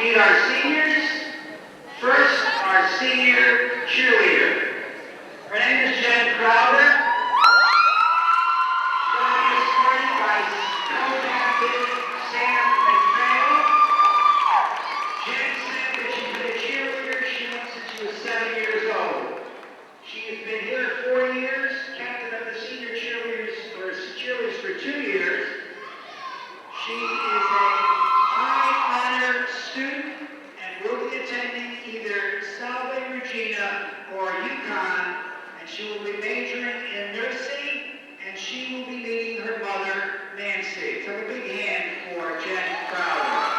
Meet our seniors. First, our senior cheerleader. Her name is Jen Ruys. She's going to be escorted by co-captain Sam McPhail. Jen said that she's been a cheerleader since she was 7 years old. She has been here 4 years, captain of the senior cheerleaders for 2 years. She is a high honor student and will be attending either Sullivan, Regina, or UConn, and she will be majoring in nursing, and she will be meeting her mother, Nancy. So a big hand for Jen Ruys.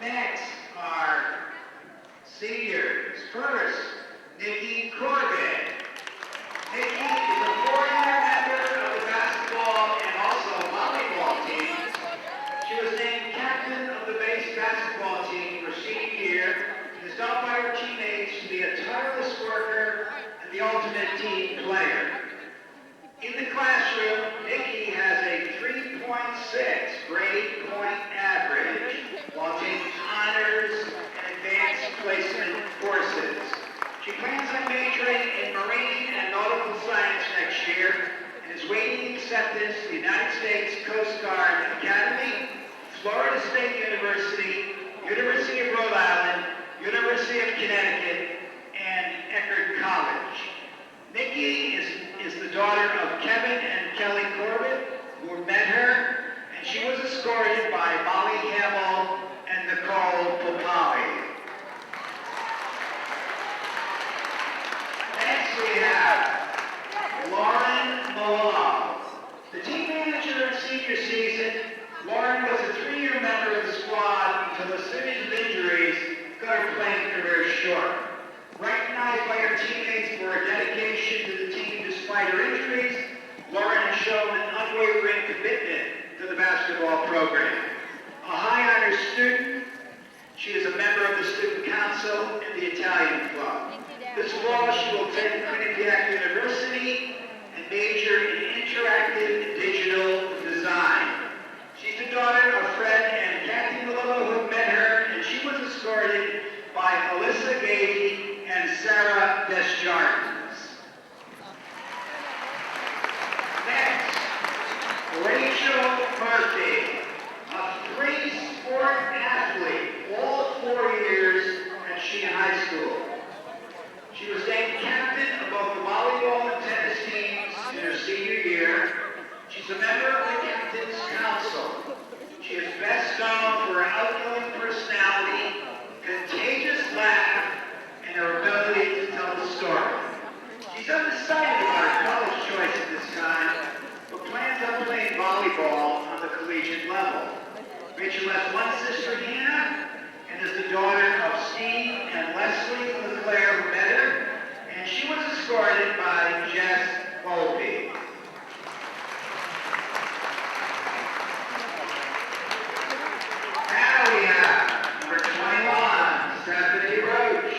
Next are seniors. First, Nikki Corbett. Nikki is a 4-year member of the basketball and also volleyball teams. She was named captain of the base basketball team for senior year and is known by her teammates to be a tireless worker and the ultimate team player. In the classroom, Nikki has a 3.6 grade point average while taking honors and advanced placement courses. She plans on majoring in marine and nautical science next year and is waiting acceptance to the United States Coast Guard Academy, Florida State University, University of Rhode Island, University of Connecticut, and Eckerd College. Nikki is the daughter of Kevin and Kelly Corbett, who met her, and she was escorted by Molly Hamill and Nicole Popali. Next we have Lauren Malone. The team manager in senior season, Lauren was a 3-year member of the squad until a series of injuries cut her playing career short. Recognized by her teammates for her dedication to the team despite her injuries, Lauren has shown an unwavering commitment to the basketball program. A high honor student, she is a member of the student council and the Italian club. This fall, she will attend Quinnipiac University and major in interactive digital design. She's the daughter of Fred and Kathy Malone, who met her, and she was escorted by Alyssa Gady and Sarah Desjardins. Next, Rachel Murphy, a 3-sport athlete, all 4 years at Sheehan High School. She was named captain of both the volleyball and tennis teams in her senior year. She's a member of the Captain's Council. She is best known for her outgoing personality, contagious laugh, and her ability to tell the story. She's undecided about her college choice at this time, but plans on playing volleyball on the collegiate level. Rachel has one sister, Hannah, and is the daughter of Steve and Leslie LeClaire, who met her, and she was escorted by Jess Volpe. Now we have number 21, Stephanie Roach.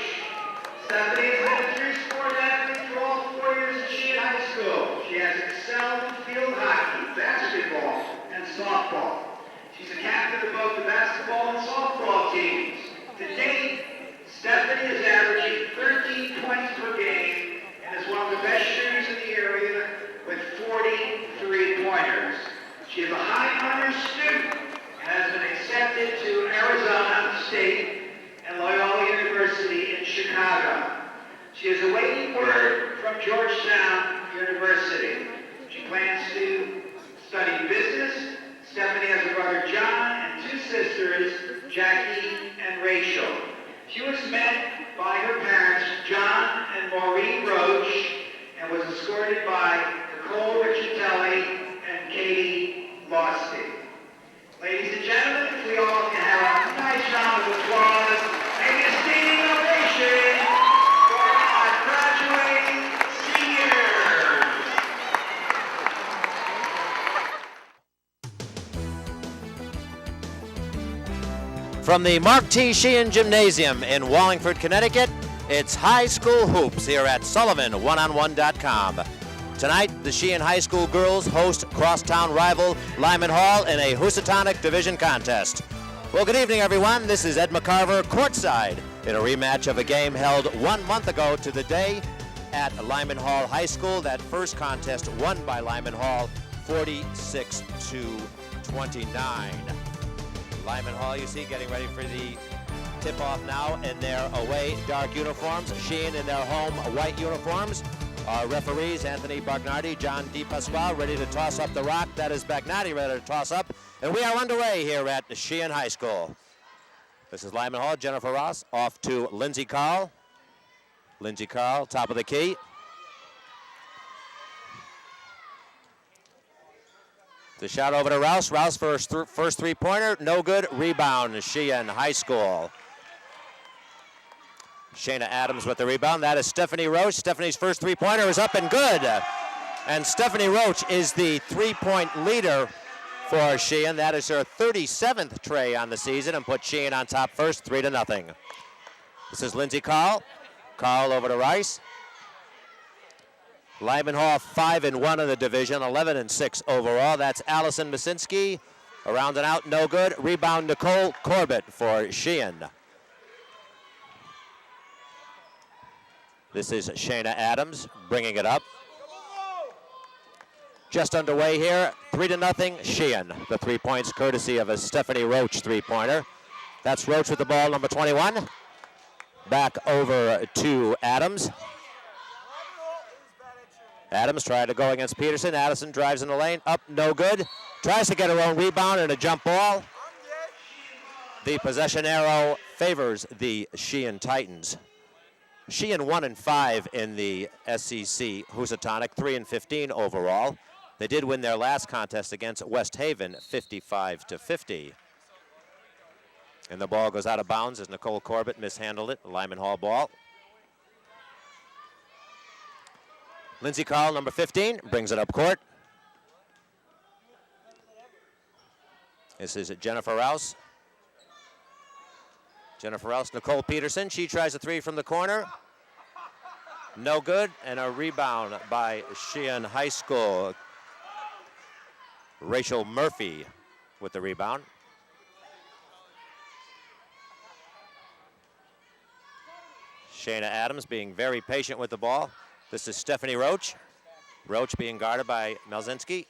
Stephanie has been a 3-sport athlete for all 4 years at Sheehan High School. She has excelled in field hockey, basketball, and softball. She's a captain of both the basketball and softball teams. To date, Stephanie is averaging 13 points per game and is one of the best shooters in the area with 43 pointers. She is a high honor student and has been accepted to Arizona State and Loyola University in Chicago. She is awaiting word from Georgetown University. She plans to study business. Stephanie has a brother, John, and 2 sisters, Jackie and Rachel. She was met by her parents, John and Maureen Roach, and was escorted by Nicole Riccitelli and Katie Losty. Ladies and gentlemen, if we all can have a nice round of applause, maybe a standing ovation for our graduating seniors. From the Mark T. Sheehan Gymnasium in Wallingford, Connecticut, it's High School Hoops here at SullivanOneOnOne.com. Tonight, the Sheehan High School girls host crosstown rival Lyman Hall in a Housatonic Division contest. Well, good evening, everyone. This is Ed McCarver courtside in a rematch of a game held 1 month ago to the day at Lyman Hall High School. That first contest won by Lyman Hall 46-29. Lyman Hall, you see, getting ready for the tip-off now in their away dark uniforms. Sheehan in their home white uniforms. Our referees, Anthony Bagnardi, John DePasquale, ready to toss up the rock. That is Bagnardi ready to toss up. And we are underway here at Sheehan High School. This is Lyman Hall. Jennifer Ross off to Lindsay Carl. Lindsay Carl, top of the key. The shot over to Rouse. Rouse first three-pointer, no good. Rebound, Sheehan High School. Shayna Adams with the rebound. That is Stephanie Roach. Stephanie's first three-pointer is up and good. And Stephanie Roach is the three-point leader for Sheehan. That is her 37th tray on the season and put Sheehan on top first, 3-0. This is Lindsay Carl. Carl over to Rice. Lyman Hall 5-1 in the division, 11-6 overall. That's Allison Masinski. Around and out, no good. Rebound, Nicole Corbett for Sheehan. This is Shayna Adams bringing it up. Just underway here, 3-0 Sheehan. The 3 points courtesy of a Stephanie Roach three-pointer. That's Roach with the ball, number 21. Back over to Adams. Adams tried to go against Peterson. Addison drives in the lane, up, no good. Tries to get her own rebound and a jump ball. The possession arrow favors the Sheehan Titans. Sheehan 1-5 in the SEC Housatonic, 3-15 overall. They did win their last contest against West Haven, 55-50. And the ball goes out of bounds as Nicole Corbett mishandled it. Lyman Hall ball. Lindsay Carl, number 15, brings it up court. This is Jennifer Rouse. Jennifer Rouse, Nicole Peterson. She tries a three from the corner. No good, and a rebound by Sheehan High School. Rachel Murphy with the rebound. Shayna Adams being very patient with the ball. This is Stephanie Roach. Roach being guarded by Melzinski.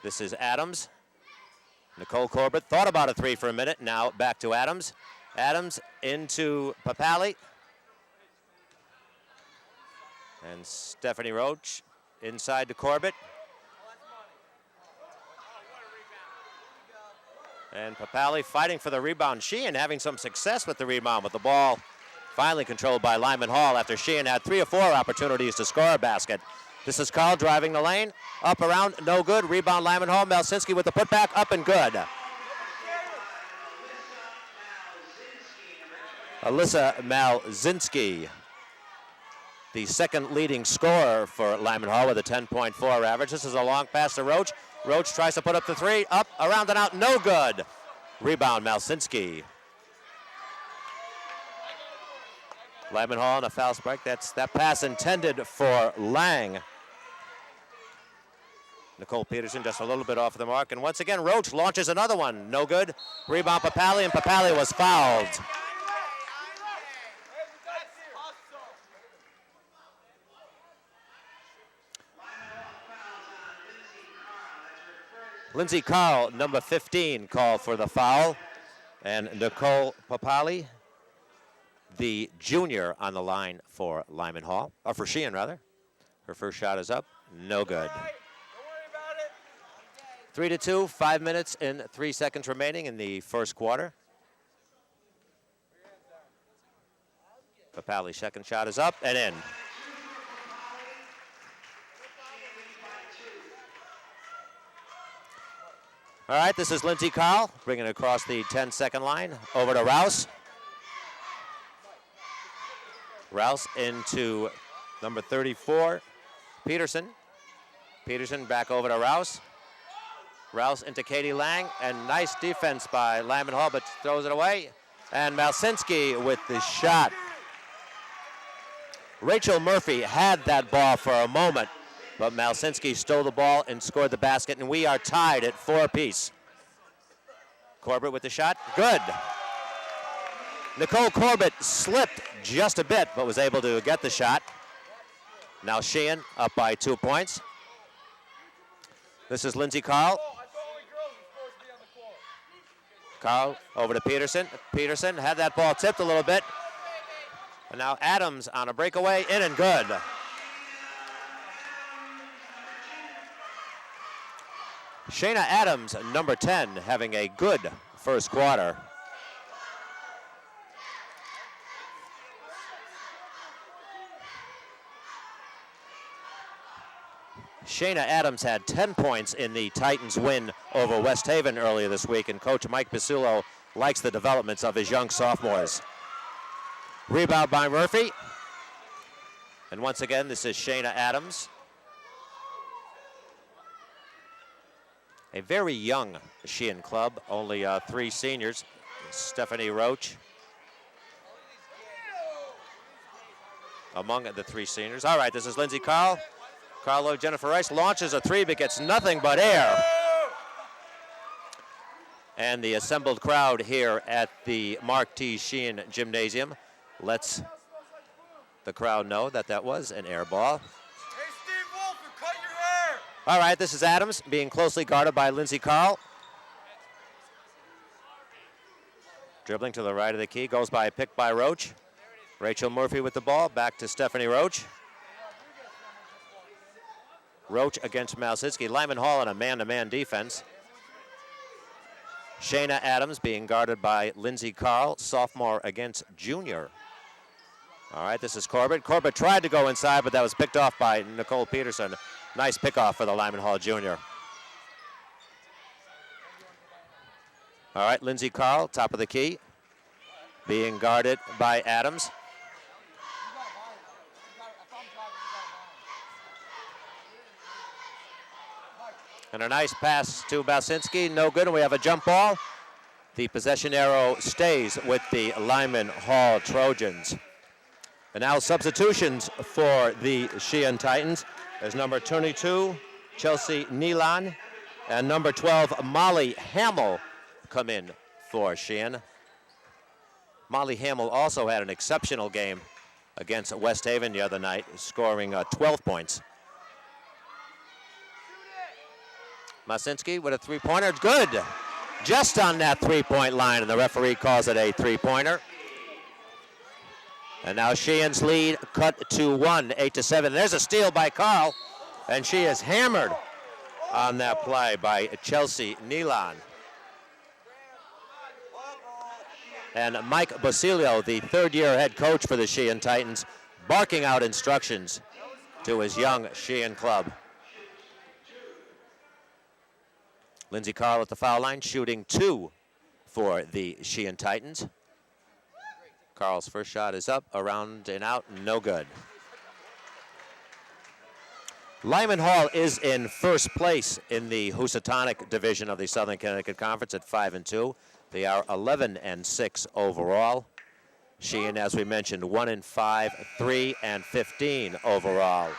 This is Adams. Nicole Corbett thought about a three for a minute. Now back to Adams. Adams into Papali. And Stephanie Roach inside to Corbett. And Papali fighting for the rebound. Sheehan having some success with the rebound, but the ball finally controlled by Lyman Hall after Sheehan had 3 or 4 opportunities to score a basket. This is Carl driving the lane. Up around, no good. Rebound Lyman Hall. Melzinski with the putback, up and good. Alyssa Malzinski, the second leading scorer for Lyman Hall with a 10.4 average. This is a long pass to Roach. Roach tries to put up the three. Up, around and out, no good. Rebound Malzinski. Lyman Hall on a foul strike. That's that pass intended for Lang. Nicole Peterson just a little bit off the mark. And once again, Roach launches another one. No good. Rebound Papali, and Papali was fouled. Lindsay Carl, number 15, called for the foul. And Nicole Papali, the junior, on the line for Lyman Hall, or for Sheehan rather. Her first shot is up, no good. 3-2, 5 minutes and 3 seconds remaining in the first quarter. Papali's second shot is up and in. All right, this is Lindsay Carl bringing it across the 10-second line over to Rouse. Rouse into number 34, Peterson. Peterson back over to Rouse. Rouse into Katie Lang, and nice defense by Lyman Hall, but throws it away. And Malzinski with the shot. Rachel Murphy had that ball for a moment, but Malsinski stole the ball and scored the basket, and we are tied at 4 apiece. Corbett with the shot, good. Nicole Corbett slipped just a bit, but was able to get the shot. Now Sheehan up by 2 points. This is Lindsey Carl. Carl over to Peterson. Peterson had that ball tipped a little bit. And now Adams on a breakaway, in and good. Shayna Adams, number 10, having a good first quarter. Shayna Adams had 10 points in the Titans' win over West Haven earlier this week, and Coach Mike Pasulo likes the developments of his young sophomores. Rebound by Murphy. And once again, this is Shayna Adams. A very young Sheehan club, only 3 seniors. Stephanie Roach among the 3 seniors. All right, this is Lindsey Carl. Carlo Jennifer Rice launches a 3 but gets nothing but air. And the assembled crowd here at the Mark T. Sheehan Gymnasium lets the crowd know that that was an air ball. Hey, Steve Wolf, you cut your hair! All right, this is Adams being closely guarded by Lindsey Carl. Dribbling to the right of the key, goes by a pick by Roach. Rachel Murphy with the ball, back to Stephanie Roach. Roach against Malsinski. Lyman Hall in a man-to-man defense. Shayna Adams being guarded by Lindsey Carl, sophomore against junior. All right, this is Corbett. Corbett tried to go inside, but that was picked off by Nicole Peterson. Nice pickoff for the Lyman Hall junior. All right, Lindsey Carl, top of the key, being guarded by Adams. And a nice pass to Malsinski, no good, and we have a jump ball. The possession arrow stays with the Lyman Hall Trojans. And now substitutions for the Sheehan Titans. There's number 22, Chelsea Nealon, and number 12, Molly Hamill, come in for Sheehan. Molly Hamill also had an exceptional game against West Haven the other night, scoring 12 points. Malsinski with a 3-pointer, good. Just on that 3-point line, and the referee calls it a 3-pointer. And now Sheehan's lead cut to 1, 8-7. There's a steal by Carl, and she is hammered on that play by Chelsea Nealon. And Mike Basilio, the third-year head coach for the Sheehan Titans, barking out instructions to his young Sheehan club. Lindsey Carl at the foul line, shooting 2 for the Sheehan Titans. Carl's first shot is up, around and out, no good. Lyman Hall is in first place in the Housatonic division of the Southern Connecticut Conference at 5-2. They are 11-6 overall. Sheehan, as we mentioned, 1-5, 3-15 overall.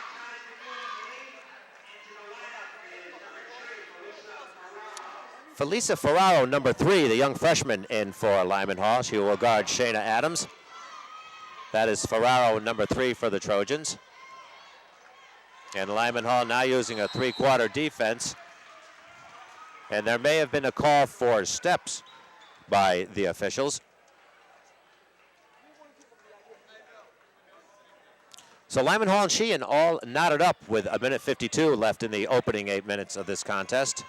Felisa Ferraro, number 3, the young freshman in for Lyman Hall. She will guard Shayna Adams. That is Ferraro, number 3 for the Trojans. And Lyman Hall now using a 3-quarter defense. And there may have been a call for steps by the officials. So Lyman Hall and Sheehan all knotted up with 1:52 left in the opening 8 minutes of this contest.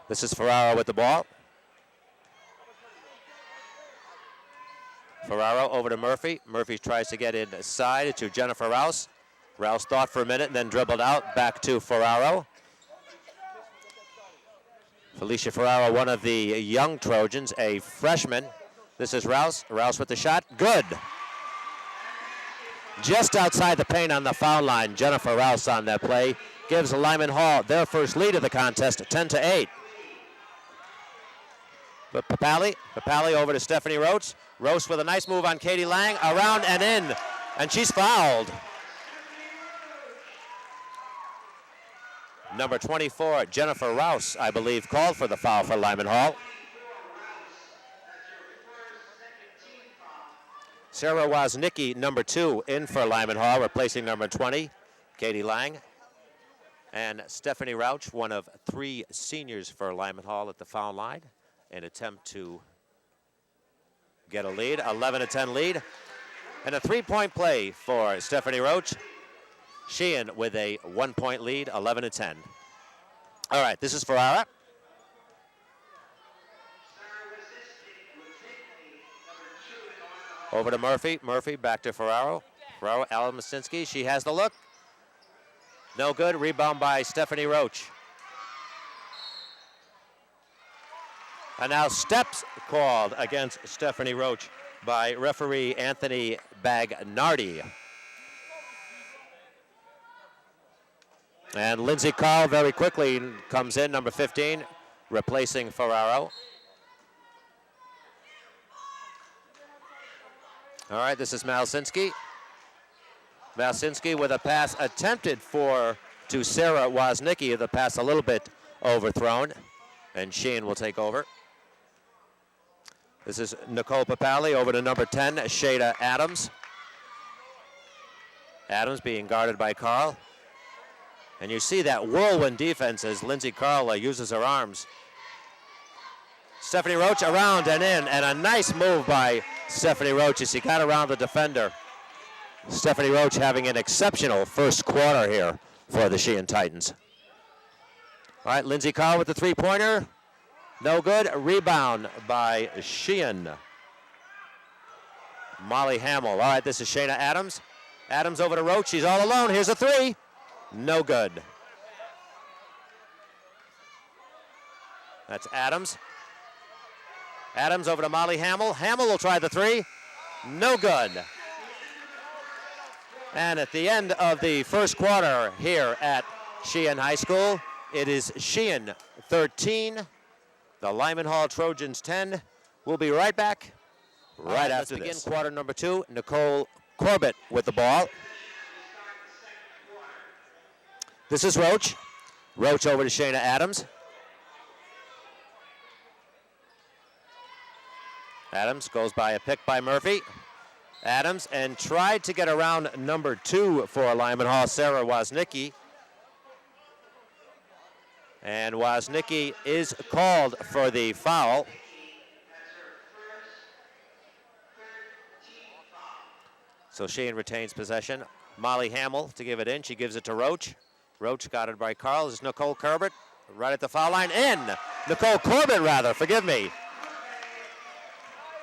This is Ferraro with the ball. Ferraro over to Murphy. Murphy tries to get inside to Jennifer Rouse. Rouse thought for a minute and then dribbled out, back to Ferraro. Felicia Ferraro, one of the young Trojans, a freshman. This is Rouse. Rouse with the shot, good. Just outside the paint on the foul line, Jennifer Rouse on that play gives Lyman Hall their first lead of the contest, 10-8. But Papali over to Stephanie Roach. Roach with a nice move on Katie Lang, around and in And she's fouled. Number 24, Jennifer Rouse, I believe, called for the foul for Lyman Hall. Sarah Woznicki, number 2, in for Lyman Hall, replacing number 20, Katie Lang. And Stephanie Rauch, one of 3 seniors for Lyman Hall at the foul line, an attempt to get a lead, 11-10 lead. And a 3-point play for Stephanie Roach. Sheehan with a 1-point lead, 11-10. All right, this is Ferrara. Over to Murphy. Murphy back to Ferraro. Ferraro, Alan Masinski. She has the look. No good. Rebound by Stephanie Roach. And now steps called against Stephanie Roach by referee Anthony Bagnardi. And Lindsay Carl very quickly comes in, number 15, replacing Ferraro. All right, this is Malsinski. Malsinski with a pass attempted to Sarah Woznicki. The pass a little bit overthrown, and Sheehan will take over. This is Nicole Papali over to number 10, Shada Adams. Adams being guarded by Carl. And you see that whirlwind defense as Lindsay Carl uses her arms. Stephanie Roach around and in, and a nice move by Stephanie Roach as she got around the defender. Stephanie Roach having an exceptional first quarter here for the Sheehan Titans. All right, Lindsay Carl with the 3-pointer. No good. Rebound by Sheehan. Molly Hamill. All right, this is Shayna Adams. Adams over to Roach. She's all alone. Here's a 3. No good. That's Adams. Adams over to Molly Hamill. Hamill will try the 3. No good. And at the end of the first quarter here at Sheehan High School, it is Sheehan 13, the Lyman Hall Trojans 10. We'll be right back right after this. Let's begin quarter number 2. Nicole Corbett with the ball. This is Roach. Roach over to Shayna Adams. Adams goes by a pick by Murphy. Adams and tried to get around number 2 for Lyman Hall, Sarah Woznicki. And Woznicki is called for the foul. So Sheehan retains possession. Molly Hamill to give it in. She gives it to Roach. Roach got it by Carl. This is Nicole Corbett right at the foul line. In! Nicole Corbett, rather. Forgive me.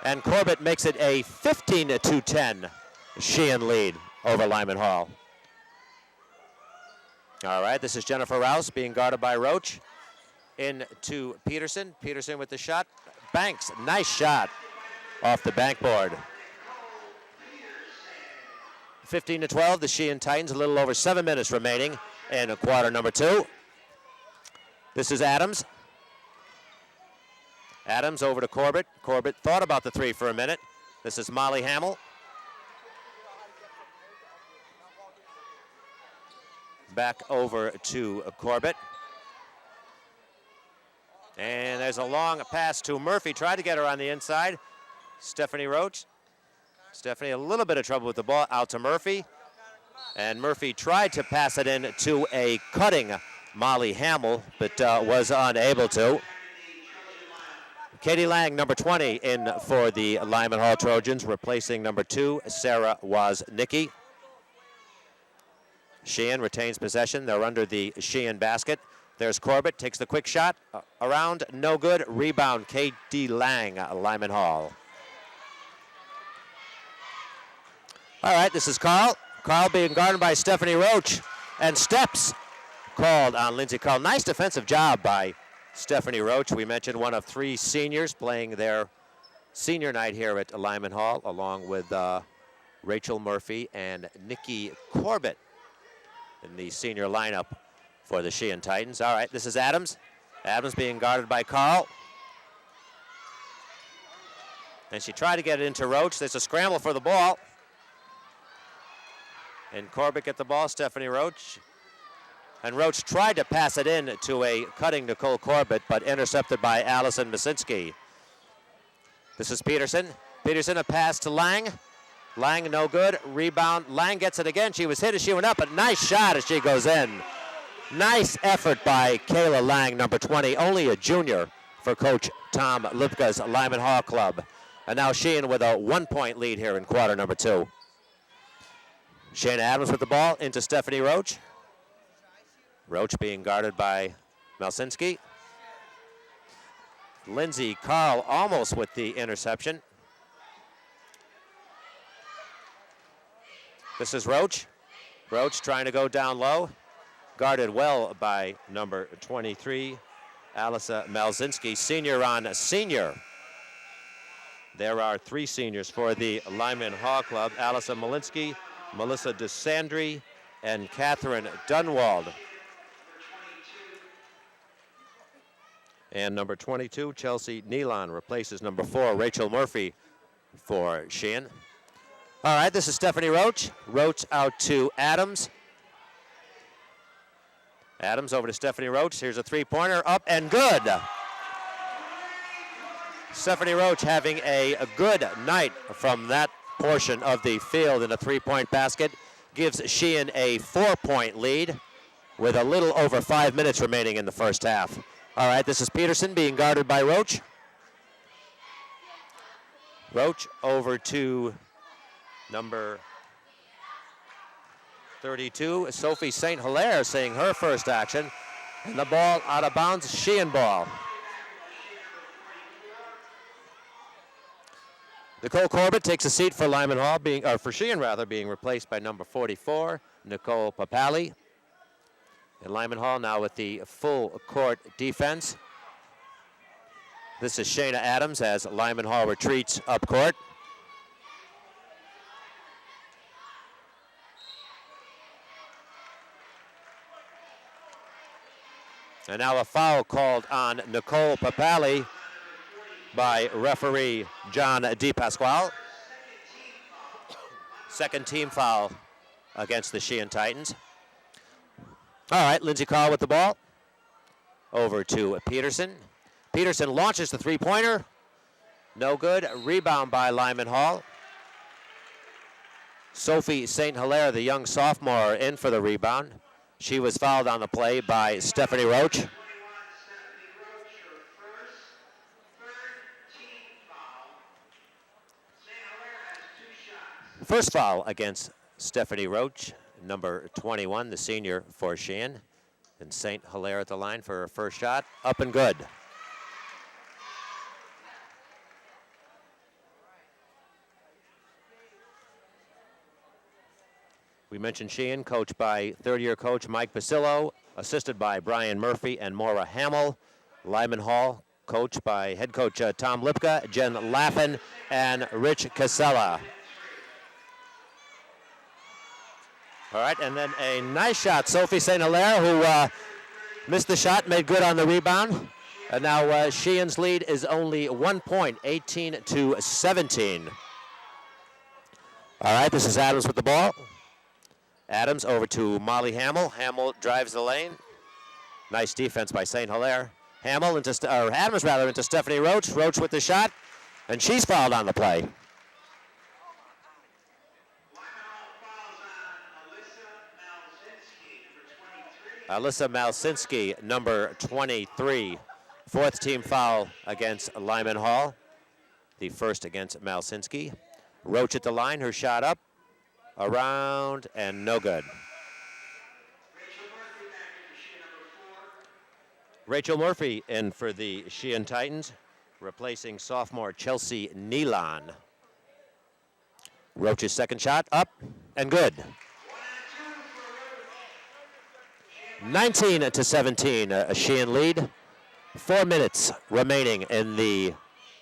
And Corbett makes it a 15-10 Sheehan lead over Lyman Hall. All right, this is Jennifer Rouse being guarded by Roach. In to Peterson. Peterson with the shot. Banks, nice shot off the backboard. 15-12, the Sheehan Titans, a little over 7 minutes remaining in quarter number 2. This is Adams. Adams over to Corbett. Corbett thought about the 3 for a minute. This is Molly Hamill. Back over to Corbett. And there's a long pass to Murphy. Tried to get her on the inside. Stephanie Roach. Stephanie a little bit of trouble with the ball. Out to Murphy. And Murphy tried to pass it in to a cutting Molly Hamill, but was unable to. Katie Lang, number 20, in for the Lyman Hall Trojans, replacing number 2, Sarah Woznicki. Sheehan retains possession. They're under the Sheehan basket. There's Corbett, takes the quick shot. Around, no good. Rebound, Katie Lang, Lyman Hall. All right, this is Carl. Carl being guarded by Stephanie Roach. And steps called on Lindsay Carl. Nice defensive job by Stephanie Roach. We mentioned one of 3 seniors playing their senior night here at Lyman Hall, along with Rachel Murphy and Nikki Corbett in the senior lineup for the Sheehan Titans. All right, this is Adams. Adams being guarded by Carl. And she tried to get it into Roach. There's a scramble for the ball. And Corbett get the ball, Stephanie Roach. And Roach tried to pass it in to a cutting Nicole Corbett, but intercepted by Allison Masinski. This is Peterson. Peterson, a pass to Lang. Lang, no good. Rebound. Lang gets it again. She was hit as she went up, but nice shot as she goes in. Nice effort by Kayla Lang, number 20, only a junior for Coach Tom Lipka's Lyman Hall Club. And now Sheehan with a 1-point lead here in quarter number 2. Shayna Adams with the ball into Stephanie Roach. Roach being guarded by Malsinski. Lindsay Carl almost with the interception. This is Roach. Roach trying to go down low. Guarded well by number 23, Alyssa Malzinski. Senior on senior. There are 3 seniors for the Lyman Hall Club. Alyssa Malinsky, Melissa DeSandri, and Catherine Dunwald. And number 22, Chelsea Nealon, replaces number 4, Rachel Murphy, for Sheehan. All right, this is Stephanie Roach. Roach out to Adams. Adams over to Stephanie Roach. Here's a 3-pointer, up and good. Stephanie Roach having a good night from that portion of the field in a 3-point basket. Gives Sheehan a 4-point lead with a little over 5 minutes remaining in the first half. All right, this is Peterson being guarded by Roach. Roach over to number 32, Sophie St. Hilaire, seeing her first action. And the ball out of bounds, Sheehan ball. Nicole Corbett takes a seat for Lyman Hall, for Sheehan rather, being replaced by number 44, Nicole Papali. And Lyman Hall now with the full court defense. This is Shayna Adams as Lyman Hall retreats up court. And now a foul called on Nicole Papali by referee John DePasquale. Second team foul against the Sheehan Titans. All right, Lindsay Carl with the ball. Over to Peterson. Peterson launches the 3-pointer. No good. Rebound by Lyman Hall. Sophie St. Hilaire, the young sophomore, in for the rebound. She was fouled on the play by Stephanie Roach. First foul against Stephanie Roach, number 21, the senior for Sheehan. And St. Hilaire at the line for her first shot. Up and good. We mentioned Sheehan, coached by third-year coach Mike Basillo, assisted by Brian Murphy and Maura Hamill. Lyman Hall, coached by head coach Tom Lipka, Jen Laffin, and Rich Casella. All right, and then a nice shot, Sophie St. Hilaire, who missed the shot, made good on the rebound. And now Sheehan's lead is only 1 point, 18-17. All right, this is Adams with the ball. Adams over to Molly Hamill. Hamill drives the lane. Nice defense by St. Hilaire. Hamill Adams into Stephanie Roach. Roach with the shot, and she's fouled on the play. Alyssa Malsinski, number 23. Fourth team foul against Lyman Hall. The first against Malsinski. Roach at the line, her shot up, around, and no good. Rachel Murphy in for the Sheehan Titans, replacing sophomore Chelsea Nealon. Roach's second shot, up, and good. 19-17, a Sheehan lead. 4 minutes remaining in the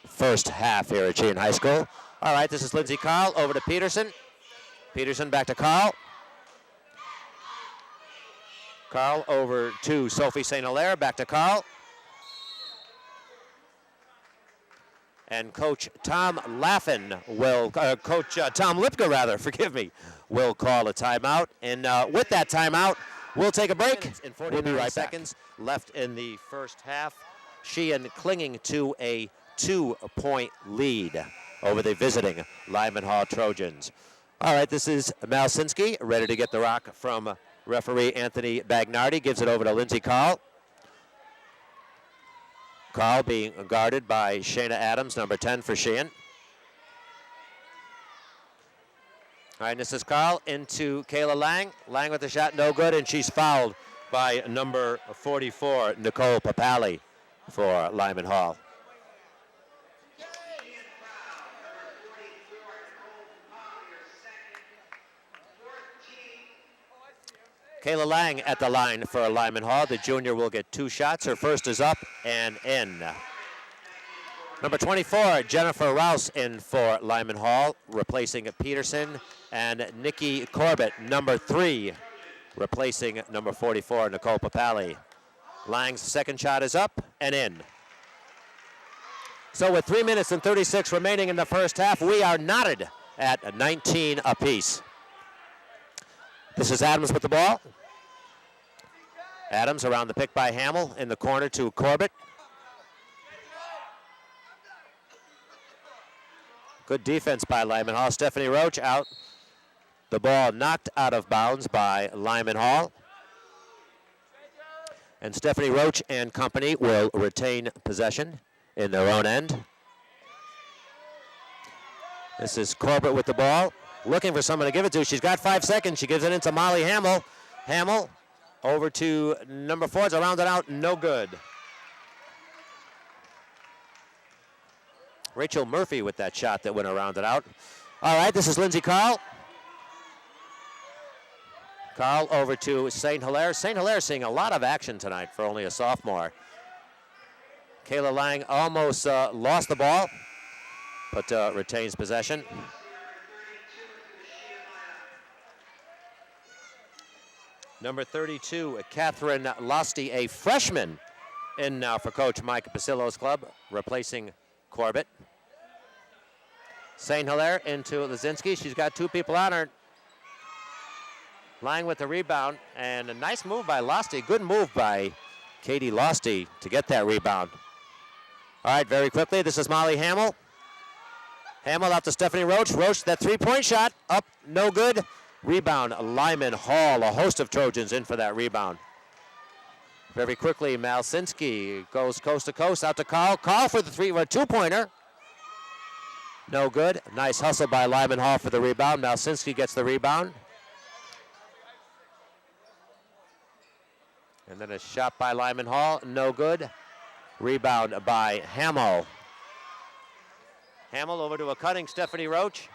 first half here at Sheehan High School. All right, this is Lindsay Carl over to Peterson. Peterson back to Carl. Carl over to Sophie St. Hilaire, back to Carl. And Coach Tom Laffin will, Coach Tom Lipka, rather, forgive me, will call a timeout. And with that timeout, we'll take a break. In 49 seconds left in the first half. Sheehan clinging to a 2-point lead over the visiting Lyman Hall Trojans. All right, this is Malsinski, ready to get the rock from referee Anthony Bagnardi. Gives it over to Lindsey Carl. Carl being guarded by Shayna Adams, number 10 for Sheehan. All right, this is Carl into Kayla Lang. Lang with the shot, no good, and she's fouled by number 44, Nicole Papali, for Lyman Hall. Kayla Lang at the line for Lyman Hall. The junior will get 2 shots. Her first is up and in. Number 24, Jennifer Rouse in for Lyman Hall, replacing Peterson. And Nikki Corbett, number 3, replacing number 44, Nicole Papali. Lang's second shot is up and in. So with 3 minutes and 36 remaining in the first half, we are knotted at 19 apiece. This is Adams with the ball. Adams around the pick by Hamill in the corner to Corbett. Good defense by Lyman Hall. Stephanie Roach out. The ball knocked out of bounds by Lyman Hall. And Stephanie Roach and company will retain possession in their own end. This is Corbett with the ball. Looking for someone to give it to. She's got 5 seconds. She gives it into Molly Hamill. Hamill over to number 4. It's around and out. No good. Rachel Murphy with that shot that went around and out. All right, this is Lindsey Carl. Carl over to St. Hilaire. St. Hilaire seeing a lot of action tonight for only a sophomore. Kayla Lang almost lost the ball, but retains possession. Number 32, Catherine Losty, a freshman, in now for Coach Mike Basillo's club, replacing Corbett. St. Hilaire into Lazinski. She's got 2 people on her. Lang with the rebound, and a nice move by Losty. Good move by Katie Losty to get that rebound. All right, very quickly, this is Molly Hamill. Hamill out to Stephanie Roach. Roach, that 3-point shot, up, no good. Rebound, Lyman Hall, a host of Trojans in for that rebound. Very quickly, Malsinski goes coast to coast, out to Carl. Carl for the 2-pointer. No good. Nice hustle by Lyman Hall for the rebound. Malsinski gets the rebound. And then a shot by Lyman Hall, no good. Rebound by Hamill. Hamill over to a cutting Stephanie Roach.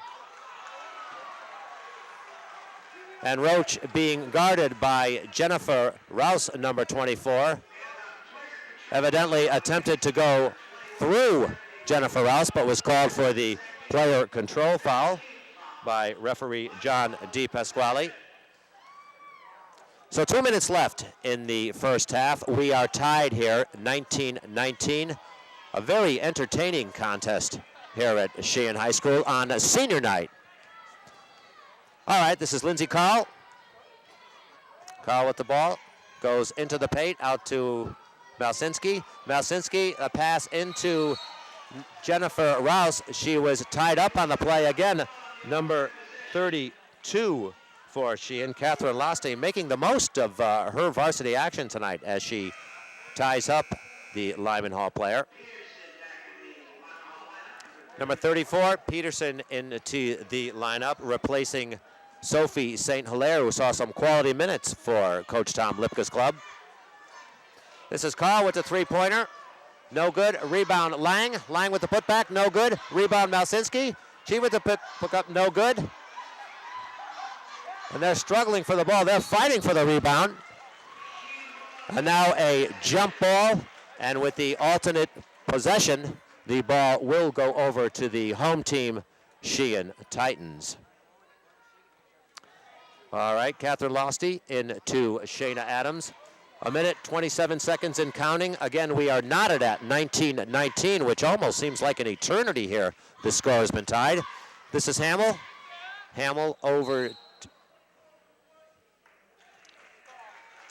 And Roach being guarded by Jennifer Rouse, number 24. Evidently attempted to go through Jennifer Rouse, but was called for the player control foul by referee John D. Pasquale. So 2 minutes left in the first half. We are tied here, 19-19. A very entertaining contest here at Sheehan High School on senior night. All right, this is Lindsey Carl. Carl with the ball, goes into the paint, out to Malsinski. Malsinski, a pass into Jennifer Rouse. She was tied up on the play again. Number 32 for Sheehan, Catherine Losty, making the most of her varsity action tonight as she ties up the Lyman Hall player. Number 34, Peterson into the lineup, replacing Sophie St. Hilaire, who saw some quality minutes for Coach Tom Lipka's club. This is Carl with the 3-pointer. No good. Rebound, Lang. Lang with the putback, no good. Rebound, Malsinski. She with the pick up, no good. And they're struggling for the ball. They're fighting for the rebound. And now a jump ball. And with the alternate possession, the ball will go over to the home team, Sheehan Titans. All right, Catherine Losty into Shayna Adams. A minute, 27 seconds and counting. Again, we are knotted at 19-19, which almost seems like an eternity here. The score has been tied. This is Hamill. Hamill over.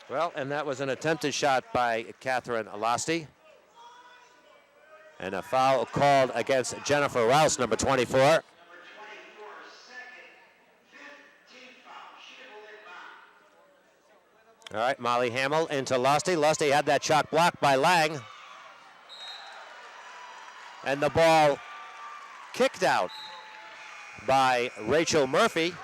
Well, and that was an attempted shot by Catherine Alosti. And a foul called against Jennifer Rouse, number 24. All right, Molly Hamill into Lusty. Lusty had that shot blocked by Lang. And the ball kicked out by Rachel Murphy.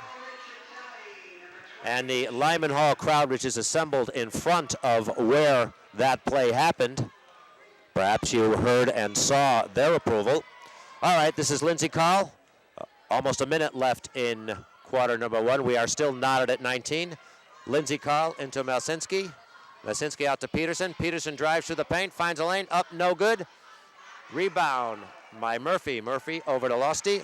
And the Lyman Hall crowd, which is assembled in front of where that play happened. Perhaps you heard and saw their approval. All right, this is Lindsay Call. Almost a minute left in quarter number one. We are still knotted at 19. Lindsay Call into Malsinski. Malsinski out to Peterson. Peterson drives through the paint, finds a lane, up, no good. Rebound by Murphy. Murphy over to Lusty.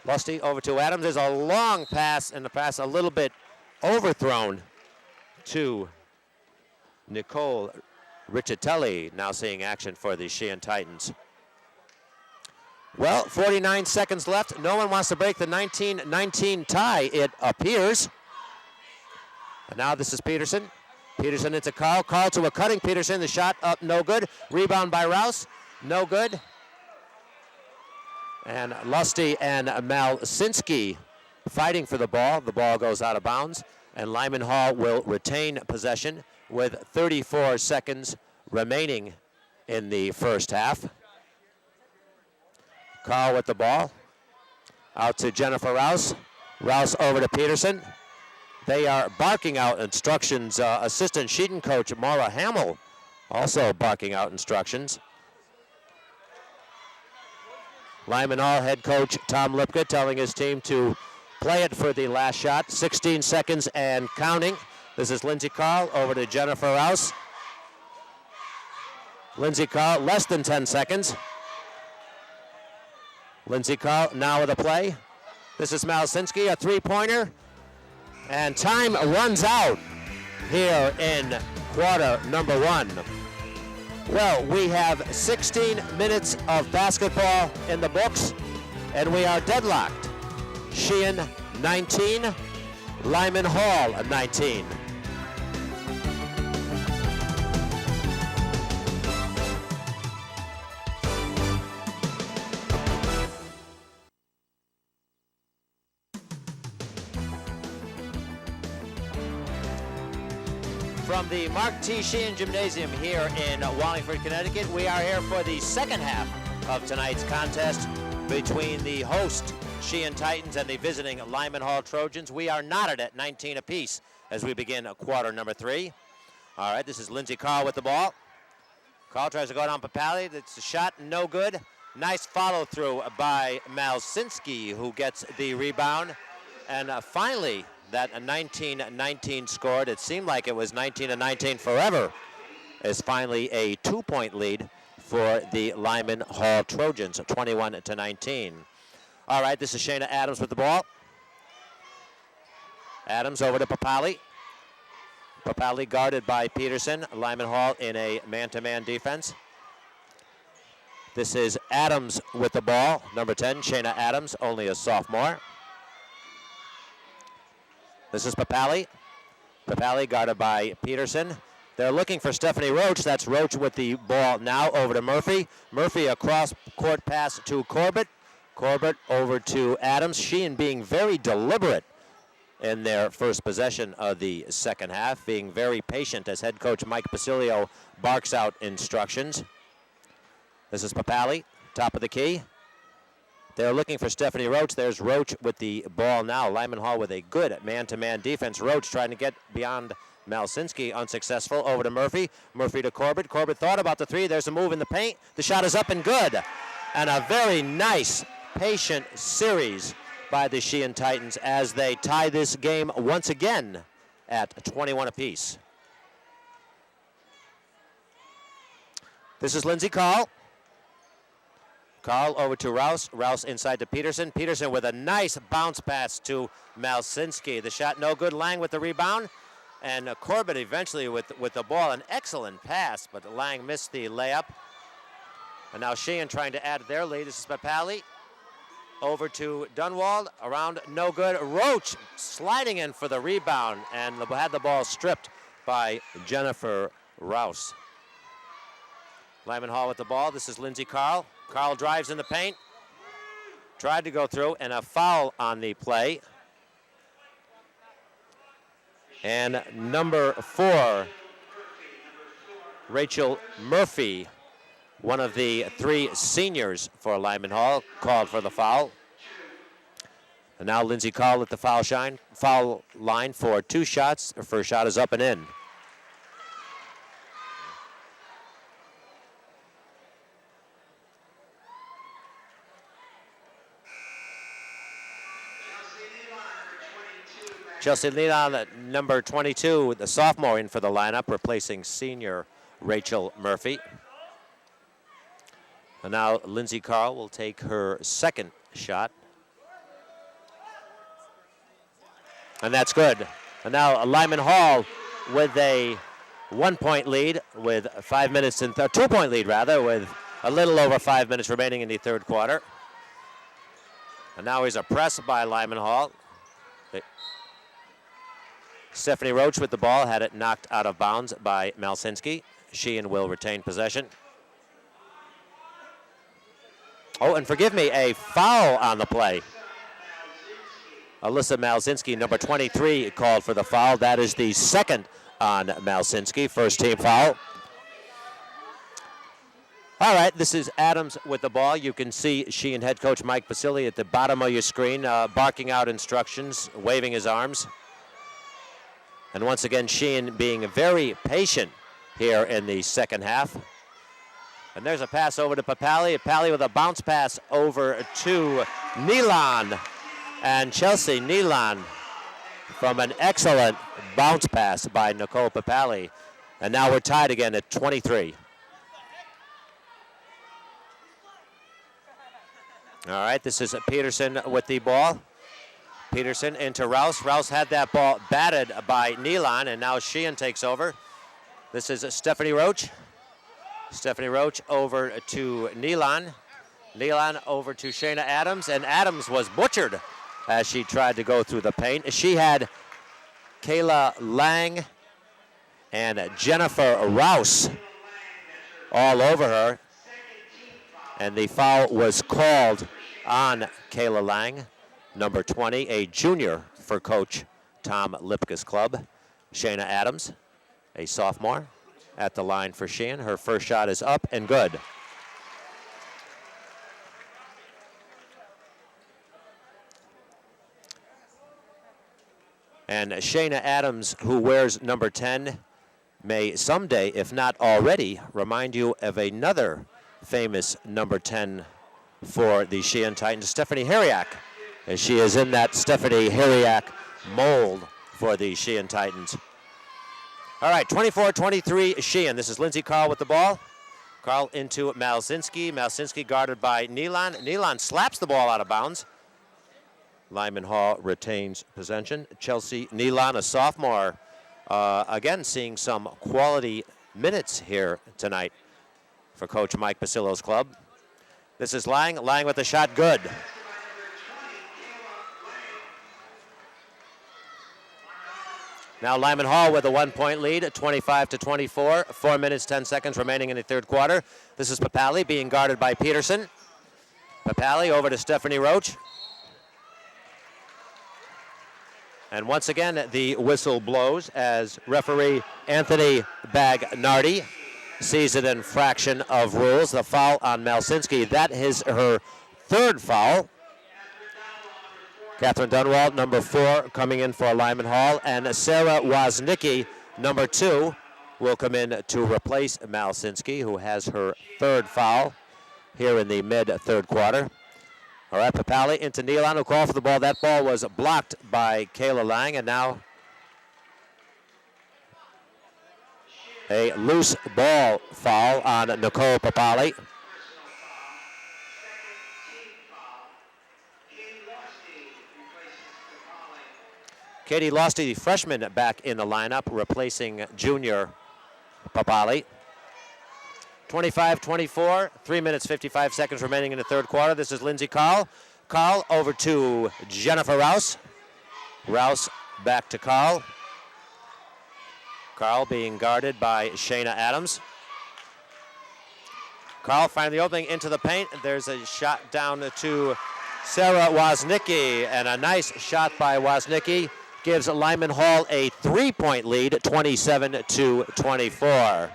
Lusty over to Adams. There's a long pass, and the pass a little bit overthrown to Nicole Riccitelli, now seeing action for the Sheehan Titans. Well, 49 seconds left. No one wants to break the 19-19 tie, it appears. And now this is Peterson. Peterson into Call. Call to a cutting Peterson. The shot up, no good. Rebound by Rouse, no good. And Lusty and Malsinski fighting for the ball. The ball goes out of bounds. And Lyman Hall will retain possession with 34 seconds remaining in the first half. Call with the ball. Out to Jennifer Rouse. Rouse over to Peterson. They are barking out instructions. Assistant Sheehan coach Maura Hamill also barking out instructions. Lyman Hall head coach Tom Lipka telling his team to play it for the last shot. 16 seconds and counting. This is Lindsay Carl over to Jennifer Rouse. Lindsay Carl, less than 10 seconds. Lindsay Carl now with a play. This is Malsinski, a three-pointer. And time runs out here in quarter number one. Well, we have 16 minutes of basketball in the books, and we are deadlocked. Sheehan 19, Lyman Hall 19. From the Mark T. Sheehan Gymnasium here in Wallingford, Connecticut, we are here for the second half of tonight's contest between the host Sheehan Titans and the visiting Lyman Hall Trojans. We are knotted at 19 apiece as we begin quarter number three. All right, this is Lindsay Carl with the ball. Carl tries to go down Papali. It's a shot, no good. Nice follow through by Malsinski, who gets the rebound. And finally, that 19-19 scored. It seemed like it was 19-19 forever. Is finally a 2-point lead for the Lyman Hall Trojans, 21-19. All right, this is Shayna Adams with the ball. Adams over to Papali. Papali guarded by Peterson. Lyman Hall in a man-to-man defense. This is Adams with the ball. Number 10, Shayna Adams, only a sophomore. This is Papali. Papali guarded by Peterson. They're looking for Stephanie Roach. That's Roach with the ball now over to Murphy. Murphy, a cross-court pass to Corbett. Corbett over to Adams. Sheehan being very deliberate in their first possession of the second half, being very patient as head coach Mike Basilio barks out instructions. This is Papali, top of the key. They're looking for Stephanie Roach. There's Roach with the ball now. Lyman Hall with a good man-to-man defense. Roach trying to get beyond Malsinski, unsuccessful. Over to Murphy. Murphy to Corbett. Corbett thought about the three. There's a move in the paint. The shot is up and good. And a very nice, patient series by the Sheehan Titans as they tie this game once again at 21 apiece. This is Lindsay Call. Call over to Rouse. Rouse inside to Peterson. Peterson with a nice bounce pass to Malsinski. The shot no good. Lang with the rebound. And Corbett eventually with the ball, an excellent pass, but Lang missed the layup. And now Sheehan trying to add their lead. This is Papali. Over to Dunwald, around no good. Roach sliding in for the rebound and had the ball stripped by Jennifer Rouse. Lyman Hall with the ball. This is Lindsey Carl. Carl drives in the paint. Tried to go through, and a foul on the play. And number 4, Rachel Murphy, one of the 3 seniors for Lyman Hall, called for the foul. And now Lindsey Carl at the foul line for 2 shots. Her first shot is up and in. Chelsea Leon, number 22, the sophomore in for the lineup, replacing senior Rachel Murphy. And now Lindsey Carl will take her second shot. And that's good. And now Lyman Hall with a 1-point lead with 5 minutes and 2-point lead rather, with a little over 5 minutes remaining in the third quarter. And now he's a press by Lyman Hall. Stephanie Roach with the ball, had it knocked out of bounds by Malsinski. Sheehan will retain possession. Oh, and forgive me, a foul on the play. Alyssa Malsinski, number 23, called for the foul. That is the second on Malsinski, first team foul. All right, this is Adams with the ball. You can see Sheehan head coach Mike Basile at the bottom of your screen, barking out instructions, waving his arms. And once again, Sheehan being very patient here in the second half. And there's a pass over to Papali. Papali with a bounce pass over to Nealon. And Chelsea Nealon from an excellent bounce pass by Nicole Papali. And now we're tied again at 23. All right, this is Peterson with the ball. Peterson into Rouse. Rouse had that ball batted by Nealon, and now Sheehan takes over. This is Stephanie Roach. Stephanie Roach over to Nealon. Nealon over to Shayna Adams, and Adams was butchered as she tried to go through the paint. She had Kayla Lang and Jennifer Rouse all over her, and the foul was called on Kayla Lang. Number 20, a junior for Coach Tom Lipka's club. Shayna Adams, a sophomore, at the line for Sheehan. Her first shot is up and good. And Shayna Adams, who wears number 10, may someday, if not already, remind you of another famous number 10 for the Sheehan Titans, Stephanie Hariak, as she is in that Stephanie Hariak mold for the Sheehan Titans. All right, 24-23 Sheehan. This is Lindsey Carl with the ball. Carl into Malsinski. Malsinski guarded by Nealon. Nealon slaps the ball out of bounds. Lyman Hall retains possession. Chelsea Nealon, a sophomore, again seeing some quality minutes here tonight for Coach Mike Basilo's club. This is Lang. Lang with the shot, good. Now Lyman Hall with a 1-point lead at 25-24. 4 minutes, 10 seconds remaining in the third quarter. This is Papali being guarded by Peterson. Papali over to Stephanie Roach. And once again, the whistle blows as referee Anthony Bagnardi sees an infraction of rules. The foul on Malsinski. That is her third foul. Catherine Dunwald, number 4, coming in for Lyman Hall. And Sarah Woznicki, number 2, will come in to replace Malsinski, who has her third foul here in the mid-third quarter. All right, Papali into Nealon, who called for the ball. That ball was blocked by Kayla Lang, and now a loose ball foul on Nicole Papali. Katie Losty, the freshman, back in the lineup, replacing junior Papali. 25-24, 3 minutes, 55 seconds remaining in the third quarter. This is Lindsay Carl. Carl over to Jennifer Rouse. Rouse back to Carl. Carl being guarded by Shayna Adams. Carl finding the opening into the paint. There's a shot down to Sarah Woznicki, and a nice shot by Woznicki gives Lyman Hall a 3-point lead, 27-24.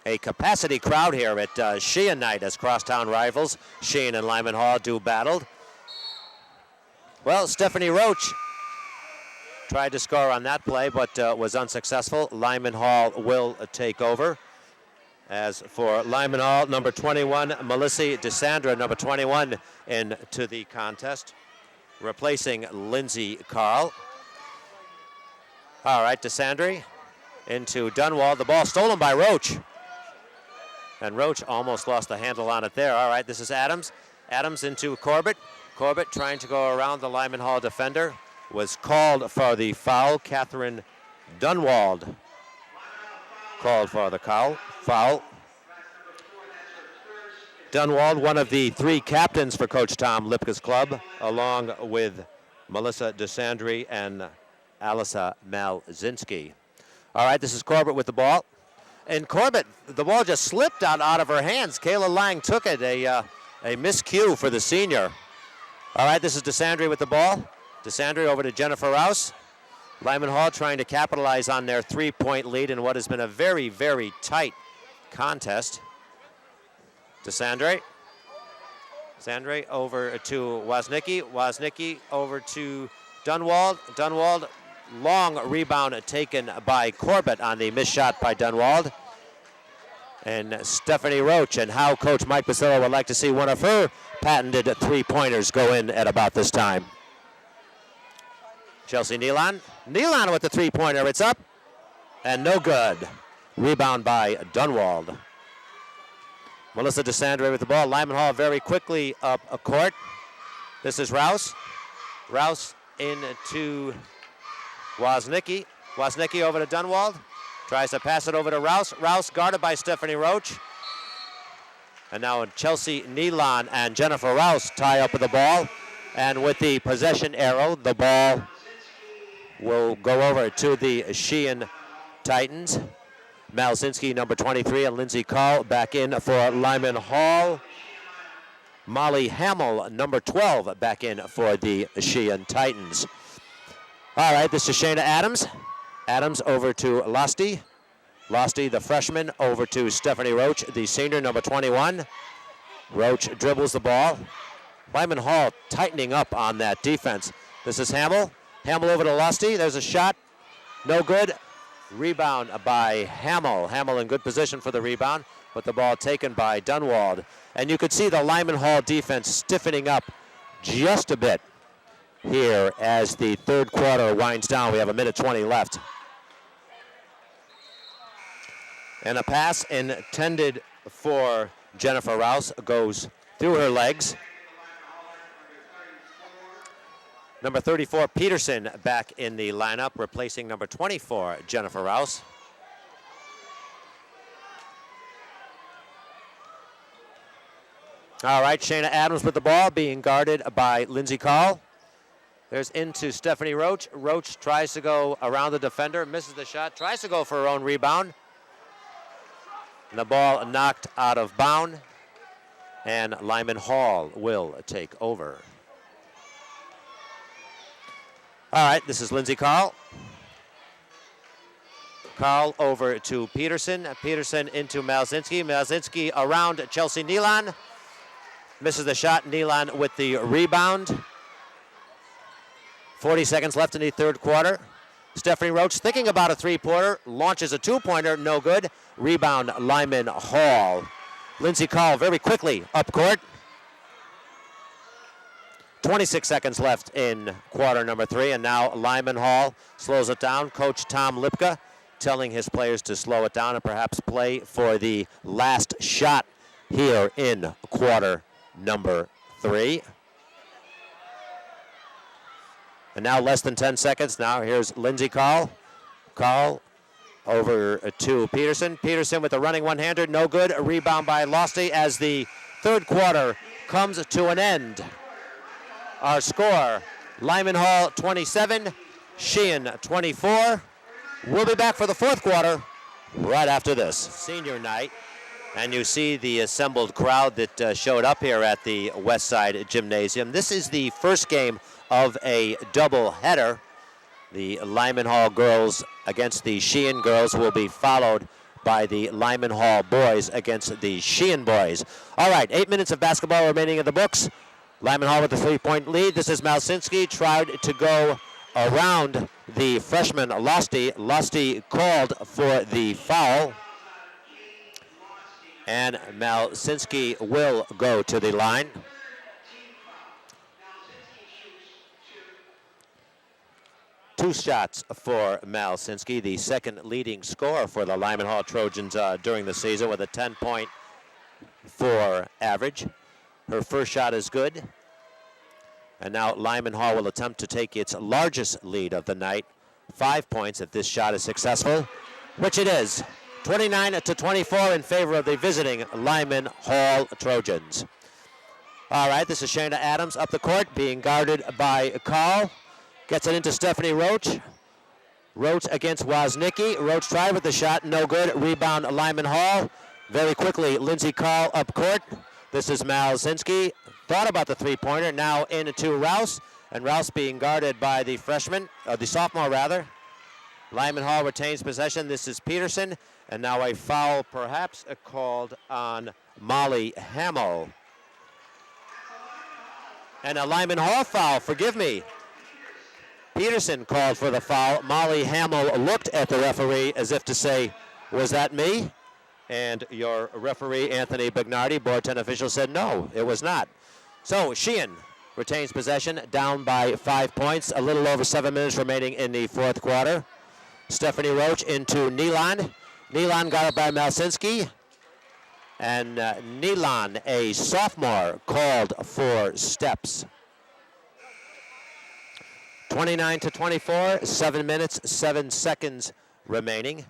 A capacity crowd here at Sheehan night as crosstown rivals. Sheehan and Lyman Hall do battle. Well, Stephanie Roach tried to score on that play, but was unsuccessful. Lyman Hall will take over. As for Lyman Hall, number 21, Melissa DeSandra, number 21, into the contest, replacing Lindsay Carl. All right, DeSandre into Dunwald. The ball stolen by Roach. And Roach almost lost the handle on it there. All right, this is Adams. Adams into Corbett. Corbett trying to go around the Lyman Hall defender. Was called for the foul. Catherine Dunwald called for the foul. Dunwald, one of the 3 captains for Coach Tom Lipka's club, along with Melissa DeSandre and Alyssa Malzinski. All right, this is Corbett with the ball. And Corbett, the ball just slipped out of her hands. Kayla Lang took it, a miscue for the senior. All right, this is DeSandre with the ball. DeSandre over to Jennifer Rouse. Lyman Hall trying to capitalize on their 3-point lead in what has been a very, very tight contest. DeSandre over to Woznicki. Woznicki over to Dunwald. Dunwald, long rebound taken by Corbett on the missed shot by Dunwald. And Stephanie Roach, and how Coach Mike Basillo would like to see one of her patented 3-pointers go in at about this time. Chelsea Nealon. Nealon with the 3-pointer. It's up and no good. Rebound by Dunwald. Melissa DeSandre with the ball. Lyman Hall very quickly up a court. This is Rouse. Rouse into Woznicki. Woznicki over to Dunwald. Tries to pass it over to Rouse. Rouse guarded by Stephanie Roach. And now Chelsea Nealon and Jennifer Rouse tie up with the ball. And with the possession arrow, the ball will go over to the Sheehan Titans. Malzinski, number 23, and Lindsay Carl back in for Lyman Hall. Molly Hamill, number 12, back in for the Sheehan Titans. All right, this is Shayna Adams. Adams over to Losty. Losty, the freshman, over to Stephanie Roach, the senior, number 21. Roach dribbles the ball. Lyman Hall tightening up on that defense. This is Hamill. Hamill over to Losty. There's a shot. No good. Rebound by Hamill. Hamill in good position for the rebound, but the ball taken by Dunwald. And you could see the Lyman Hall defense stiffening up just a bit here as the third quarter winds down. We have 1:20 left. And a pass intended for Jennifer Rouse goes through her legs. Number 34, Peterson, back in the lineup, replacing number 24, Jennifer Rouse. All right, Shayna Adams with the ball, being guarded by Lindsay Carl. There's into Stephanie Roach. Roach tries to go around the defender, misses the shot, tries to go for her own rebound. And the ball knocked out of bound, and Lyman Hall will take over. All right, this is Lindsay Carl. Carl over to Peterson. Peterson into Malzinski. Malzinski around Chelsea Nealon. Misses the shot. Nealon with the rebound. 40 seconds left in the third quarter. Stephanie Roach thinking about a 3-pointer. Launches a 2-pointer. No good. Rebound Lyman Hall. Lindsay Carl very quickly up court. 26 seconds left in quarter number 3, and now Lyman Hall slows it down. Coach Tom Lipka telling his players to slow it down and perhaps play for the last shot here in quarter number 3. And now less than 10 seconds. Now here's Lindsey Carl. Carl over to Peterson. Peterson with a running one-hander, no good. A rebound by Losty as the third quarter comes to an end. Our score, Lyman Hall 27, Sheehan 24. We'll be back for the fourth quarter right after this. Senior night, and you see the assembled crowd that showed up here at the West Side Gymnasium. This is the first game of a double header. The Lyman Hall girls against the Sheehan girls will be followed by the Lyman Hall boys against the Sheehan boys. All right, 8 minutes of basketball remaining in the books. Lyman Hall with a 3-point lead. This is Malsinski, tried to go around the freshman Losty. Losty called for the foul. And Malsinski will go to the line. Two shots for Malsinski, the second leading scorer for the Lyman Hall Trojans during the season with a 10.4 average. Her first shot is good. And now Lyman Hall will attempt to take its largest lead of the night, 5 points if this shot is successful, which it is. 29-24 in favor of the visiting Lyman Hall Trojans. All right, this is Shayna Adams up the court, being guarded by Carl. Gets it into Stephanie Roach. Roach against Woznicki. Roach tried with the shot, no good. Rebound Lyman Hall. Very quickly, Lindsey Carl up court. This is Malsinski. Thought about the three-pointer, now into Rouse. And Rouse being guarded by the freshman, the sophomore rather. Lyman Hall retains possession. This is Peterson. And now a foul perhaps called on Molly Hamill. And a Lyman Hall foul, forgive me. Peterson called for the foul. Molly Hamill looked at the referee as if to say, was that me? And your referee, Anthony Bignardi, Board 10 official, said no, it was not. So Sheehan retains possession, down by 5 points. A little over 7 minutes remaining in the fourth quarter. Stephanie Roach into Nealon. Nealon got it by Malsinski. And Nealon, a sophomore, called for steps. 29-24, 7 minutes, 7 seconds remaining.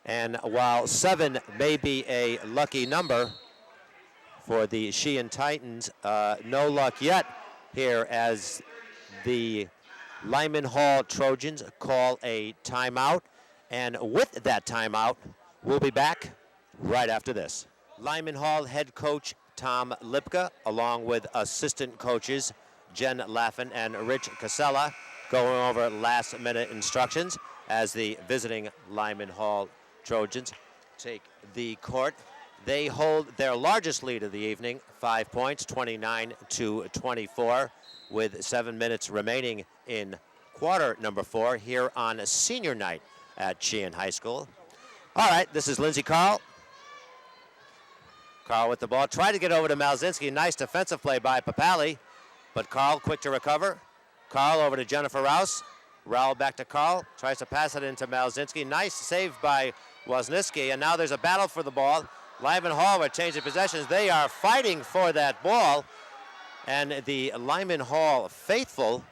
And while 7 may be a lucky number for the Sheehan Titans, no luck yet here as the Lyman Hall Trojans call a timeout. And with that timeout, we'll be back right after this. Lyman Hall head coach Tom Lipka, along with assistant coaches Jen Laffin and Rich Casella, going over last-minute instructions as the visiting Lyman Hall Trojans take the court. They hold their largest lead of the evening, 5 points, 29-24, with 7 minutes remaining in quarter number 4 here on a senior night at Sheehan High School. All right, this is Lindsey Carl. Carl with the ball, tried to get over to Malsinski. Nice defensive play by Papali, but Carl quick to recover. Carl over to Jennifer Rouse. Rowell back to Carl, tries to pass it into Malsinski. Nice save by Woznicki, and now there's a battle for the ball. Lyman Hall will change the possessions. They are fighting for that ball, and the Lyman Hall faithful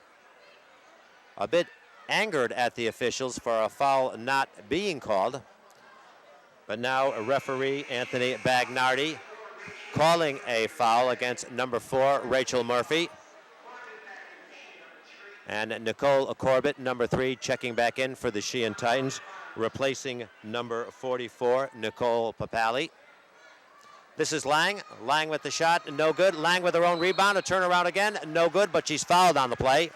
a bit angered at the officials for a foul not being called. But now a referee, Anthony Bagnardi, calling a foul against number 4, Rachel Murphy. And Nicole Corbett, number 3, checking back in for the Sheehan Titans, replacing number 44, Nicole Papali. This is Lang. Lang with the shot, no good. Lang with her own rebound, a turnaround again, no good, but she's fouled on the play.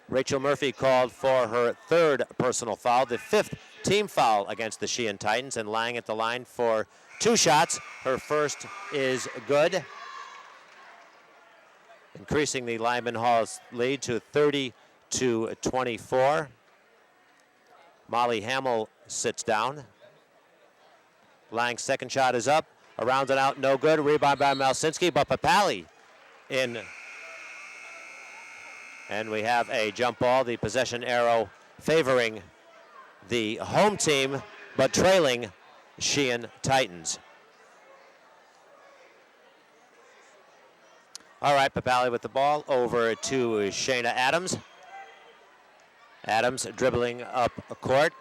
Rachel Murphy called for her third personal foul, the 5th team foul against the Sheehan Titans, and Lang at the line for 2 shots. Her first is good, increasing the Lyman Hall's lead to 30-24. Molly Hamill sits down. Lang's second shot is up, around and out, no good. Rebound by Malsinski, but Papali in. And we have a jump ball, the possession arrow favoring the home team. but trailing Sheehan Titans. All right, Papali with the ball over to Shayna Adams. Adams dribbling up a court.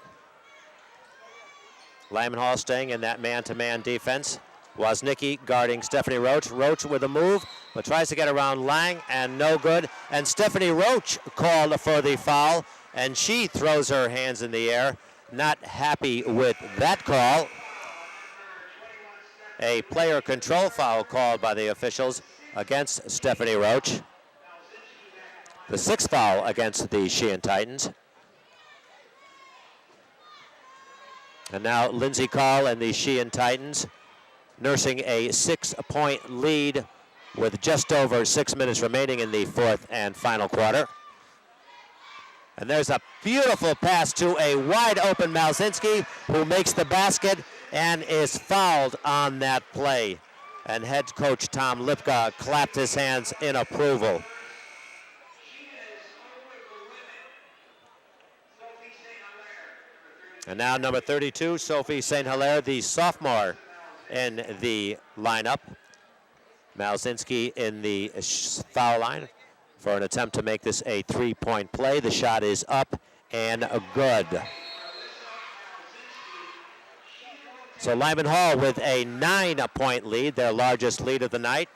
Lyman Hall staying in that man-to-man defense. Woznicki guarding Stephanie Roach. Roach with a move, but tries to get around Lang, and no good. And Stephanie Roach called for the foul, and she throws her hands in the air. Not happy with that call. A player control foul called by the officials against Stephanie Roach. The sixth foul against the Sheehan Titans. And now Lindsay Carl and the Sheehan Titans nursing a 6-point lead with just over 6 minutes remaining in the fourth and final quarter. And there's a beautiful pass to a wide open Malzinski, who makes the basket and is fouled on that play. And head coach Tom Lipka clapped his hands in approval. And now number 32, Sophie St. Hilaire, the sophomore in the lineup. Malzinski in the foul line for an attempt to make this a 3-point play. The shot is up and good. So Lyman Hall with a 9-point lead, their largest lead of the night.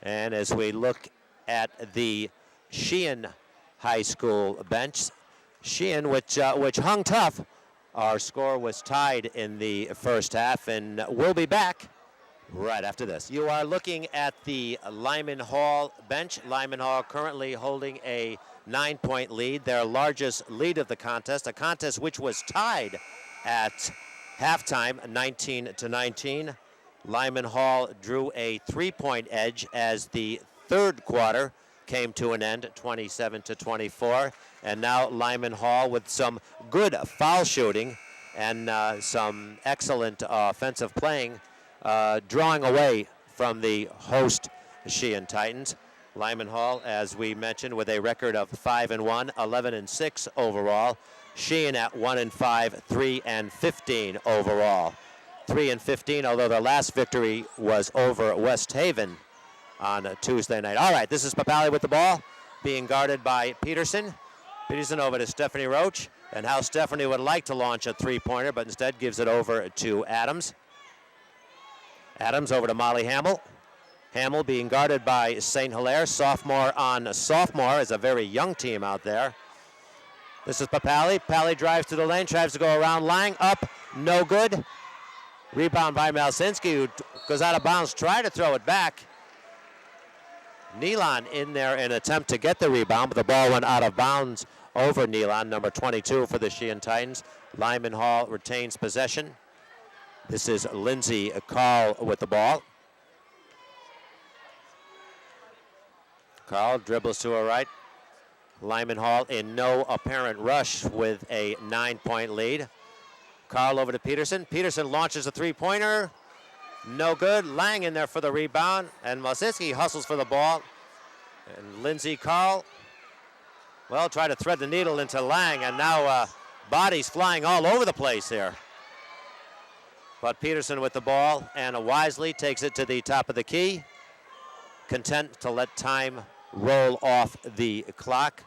And as we look at the Sheehan High School bench, Sheehan, which hung tough. Our score was tied in the first half, and we'll be back right after this. You are looking at the Lyman Hall bench. Lyman Hall currently holding a 9-point lead, their largest lead of the contest, a contest which was tied at halftime, 19-19. Lyman Hall drew a 3-point edge as the third quarter came to an end, 27-24. And now Lyman Hall with some good foul shooting and some excellent offensive playing, drawing away from the host Sheehan Titans. Lyman Hall, as we mentioned, with a record of 5-1, 11-6 overall. Sheehan at 1-5, 3-15 overall. 3-15, although their last victory was over West Haven on Tuesday night. All right, this is Papali with the ball, being guarded by Peterson. Peterson over to Stephanie Roach, and how Stephanie would like to launch a three-pointer, but instead gives it over to Adams. Adams over to Molly Hamill. Hamill being guarded by St. Hilaire, sophomore on sophomore, is a very young team out there. This is Papali. Papali drives to the lane, tries to go around Lang, up, no good. Rebound by Malzinski, who goes out of bounds, try to throw it back. Nealon in there in an attempt to get the rebound, but the ball went out of bounds over Nealon, number 22 for the Sheehan Titans. Lyman Hall retains possession. This is Lindsay Carl with the ball. Carl dribbles to her right. Lyman Hall in no apparent rush with a 9-point lead. Carl over to Peterson. Peterson launches a three-pointer. No good. Lang in there for the rebound. And Malzinski hustles for the ball. And Lindsay Carl, well, try to thread the needle into Lang. And now bodies flying all over the place here. But Peterson with the ball, and wisely takes it to the top of the key. Content to let time roll off the clock.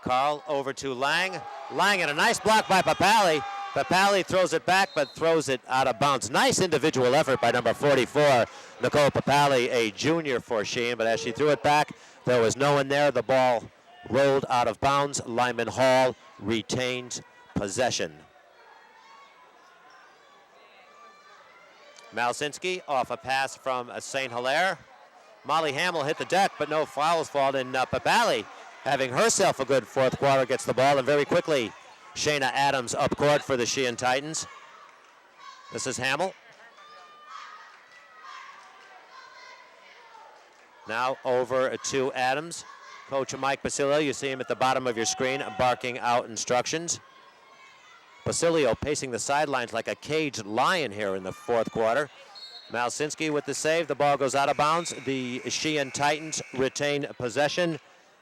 Carl over to Lang. Lang, and a nice block by Papali. Papali throws it back, but throws it out of bounds. Nice individual effort by number 44, Nicole Papali, a junior for Sheehan, but as she threw it back, there was no one there. The ball rolled out of bounds. Lyman Hall retains possession. Malzinski off a pass from St. Hilaire. Molly Hamill hit the deck, but no fouls fall, and Papali, having herself a good fourth quarter, gets the ball, and very quickly, Shayna Adams up court for the Sheehan Titans. This is Hamill. Now over to Adams. Coach Mike Basilio, you see him at the bottom of your screen, barking out instructions. Basilio pacing the sidelines like a caged lion here in the fourth quarter. Malzinski with the save. The ball goes out of bounds. The Sheehan Titans retain possession.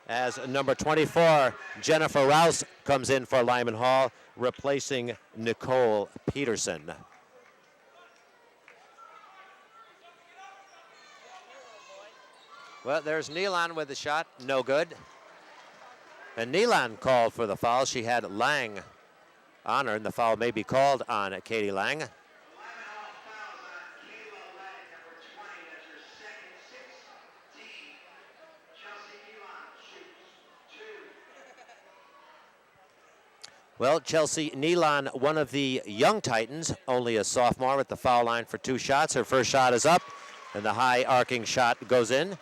as number 24, Jennifer Rouse, comes in for Lyman Hall, replacing Nicole Peterson. Well, there's Nealon with the shot, no good. And Nealon called for the foul. She had Lang on her, and the foul may be called on Katie Lang. Well, Chelsea Nealon, one of the young Titans, only a sophomore, at the foul line for 2 shots. Her first shot is up, and the high arcing shot goes in.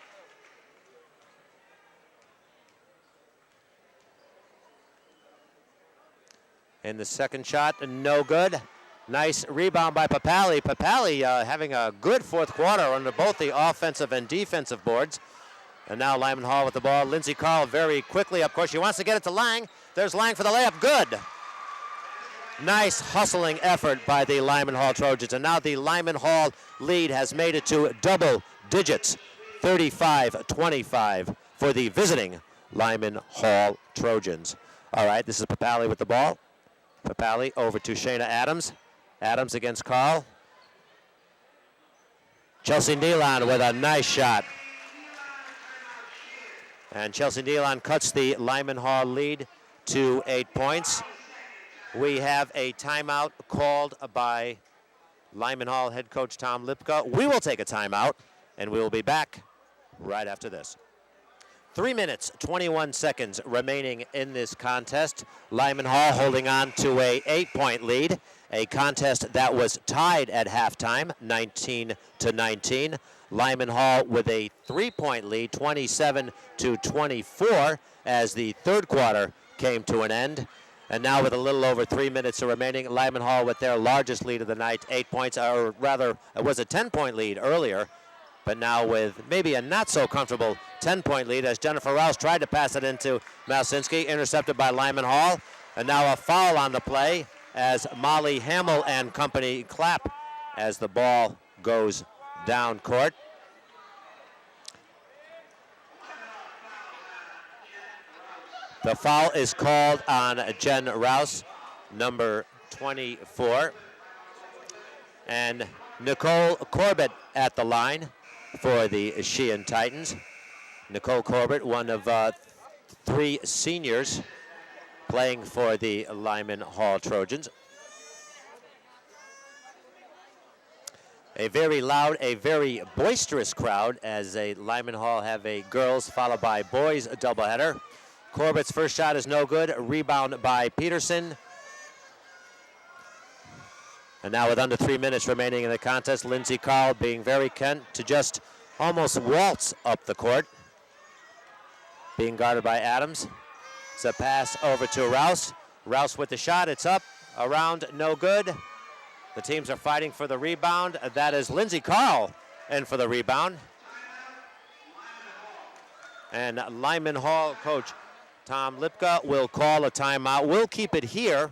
And the second shot, no good. Nice rebound by Papali. Papali having a good fourth quarter under both the offensive and defensive boards. And now Lyman Hall with the ball. Lindsey Carl very quickly. Of course, she wants to get it to Lang. There's Lang for the layup. Good. Nice hustling effort by the Lyman Hall Trojans. And now the Lyman Hall lead has made it to double digits. 35-25 for the visiting Lyman Hall Trojans. All right, this is Papali with the ball. Papali over to Shayna Adams. Adams against Carl. Chelsea Nealon with a nice shot. And Chelsea Nealon cuts the Lyman Hall lead to 8 points. We have a timeout called by Lyman Hall head coach Tom Lipka. We will take a timeout, and we will be back right after this. 3 minutes, 21 seconds remaining in this contest. Lyman Hall holding on to a 8-point lead, a contest that was tied at halftime, 19-19. Lyman Hall with a 3-point lead, 27-24, as the third quarter came to an end. And now with a little over 3 minutes remaining, Lyman Hall with their largest lead of the night, 8 points, or rather, it was a 10-point lead earlier. But now with maybe a not-so-comfortable 10-point lead, as Jennifer Rouse tried to pass it into Malsinski, intercepted by Lyman Hall. And now a foul on the play as Molly Hamill and company clap as the ball goes down court. The foul is called on Jen Rouse, number 24. And Nicole Corbett at the line for the Sheehan Titans. Nicole Corbett, one of 3 seniors playing for the Lyman Hall Trojans. A very loud, a very boisterous crowd as a Lyman Hall have a girls followed by boys doubleheader. Corbett's first shot is no good. A rebound by Peterson. And now with under 3 minutes remaining in the contest, Lindsey Carl being very content to just almost waltz up the court. Being guarded by Adams. It's a pass over to Rouse. Rouse with the shot. It's up, around, no good. The teams are fighting for the rebound. That is Lindsey Carl in for the rebound. And Lyman Hall coach Tom Lipka will call a timeout. We'll keep it here.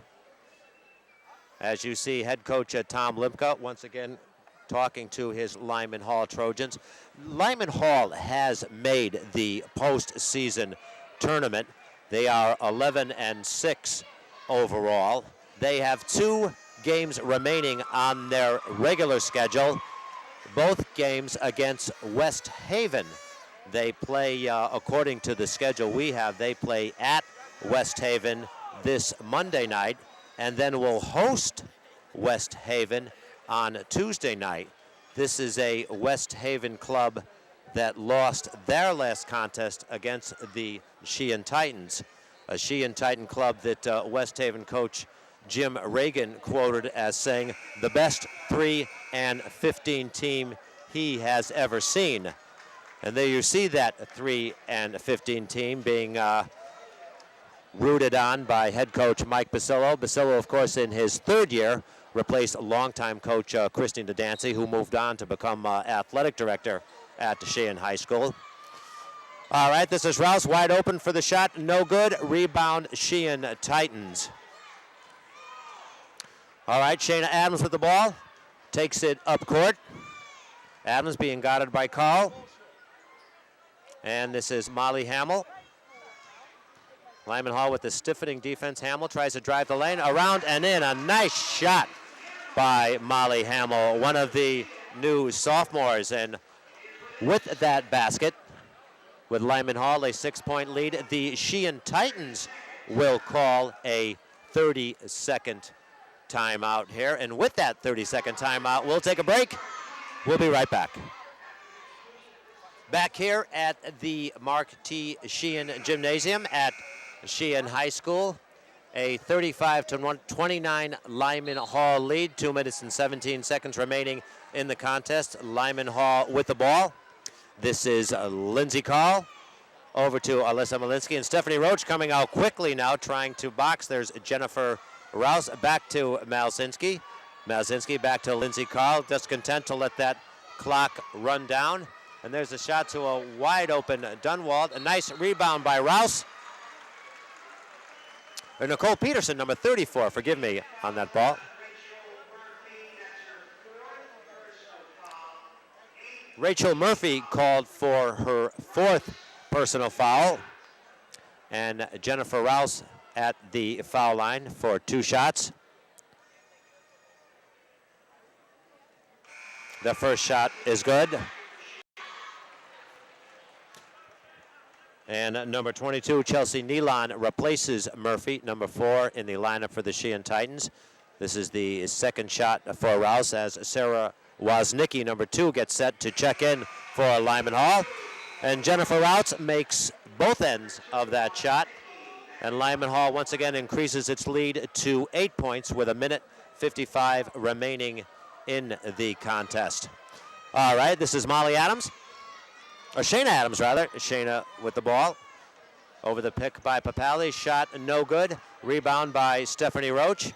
As you see, head coach Tom Lipka once again talking to his Lyman Hall Trojans. Lyman Hall has made the postseason tournament. They are 11-6 overall. They have 2 games remaining on their regular schedule. Both games against West Haven. They play, according to the schedule we have, they play at West Haven this Monday night, and then will host West Haven on Tuesday night. This is a West Haven club that lost their last contest against the Sheehan Titans, a Sheehan Titan club that West Haven coach Jim Reagan quoted as saying the best 3-15 team he has ever seen. And there you see that 3-15 team being rooted on by head coach Mike Basillo. Basillo, of course, in his 3rd year, replaced longtime coach Christine DeDancy, who moved on to become athletic director at Sheehan High School. All right, this is Rouse wide open for the shot. No good. Rebound, Sheehan Titans. All right, Shayna Adams with the ball. Takes it up court. Adams being guarded by Carl. And this is Molly Hamill. Lyman Hall with the stiffening defense. Hamill tries to drive the lane, around and in. A nice shot by Molly Hamill, one of the new sophomores. And with that basket, with Lyman Hall a 6-point lead, the Sheehan Titans will call a 30-second timeout here. And with that 30-second timeout, we'll take a break. We'll be right back. Back here at the Mark T. Sheehan Gymnasium at Sheehan High School. A 35-29 Lyman Hall lead. 2 minutes and 17 seconds remaining in the contest. Lyman Hall with the ball. This is Lindsay Carl over to Alyssa Malinsky, and Stephanie Roach coming out quickly now, trying to box. There's Jennifer Rouse back to Malzinski. Malzinski back to Lindsay Carl, just content to let that clock run down. And there's a shot to a wide open Dunwald. A nice rebound by Rouse. Or Nicole Peterson, number 34, forgive me on that ball. Rachel Murphy called for her 4th personal foul. And Jennifer Rouse at the foul line for 2 shots. The first shot is good. And number 22, Chelsea Nealon, replaces Murphy, number 4 in the lineup for the Sheehan Titans. This is the second shot for Rouse as Sarah Woznicki, number 2, gets set to check in for Lyman Hall. And Jennifer Rouse makes both ends of that shot. And Lyman Hall once again increases its lead to 8 points with 1:55 remaining in the contest. All right, this is Molly Adams. Or Shayna Adams, rather. Shayna with the ball. Over the pick by Papali. Shot no good. Rebound by Stephanie Roach.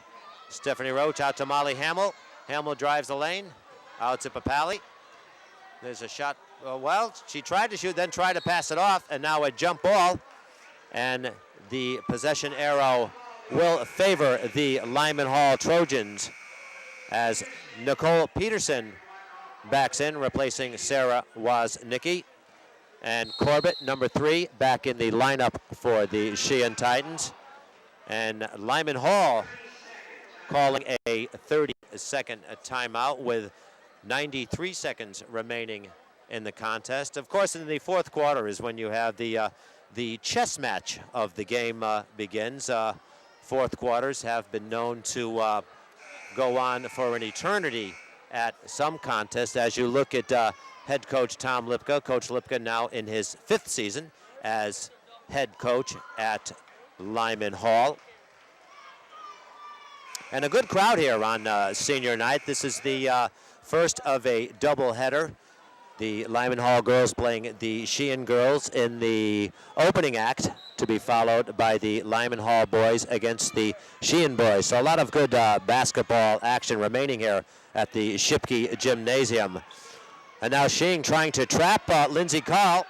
Stephanie Roach out to Molly Hamill. Hamill drives the lane. Out to Papali. There's a shot. Well, she tried to shoot, then tried to pass it off, and now a jump ball. And the possession arrow will favor the Lyman Hall Trojans as Nicole Peterson backs in, replacing Sarah Woznicki. And Corbett, number 3, back in the lineup for the Sheehan Titans. And Lyman Hall calling a 30-second timeout with 93 seconds remaining in the contest. Of course, in the 4th quarter is when you have the chess match of the game begins. 4th quarters have been known to go on for an eternity at some contest. As you look at head coach Tom Lipka, Coach Lipka now in his 5th season as head coach at Lyman Hall. And a good crowd here on senior night. This is the first of a doubleheader. The Lyman Hall girls playing the Sheehan girls in the opening act, to be followed by the Lyman Hall boys against the Sheehan boys. So a lot of good basketball action remaining here at the Shipke Gymnasium. And now Sheehan trying to trap Lindsay Carl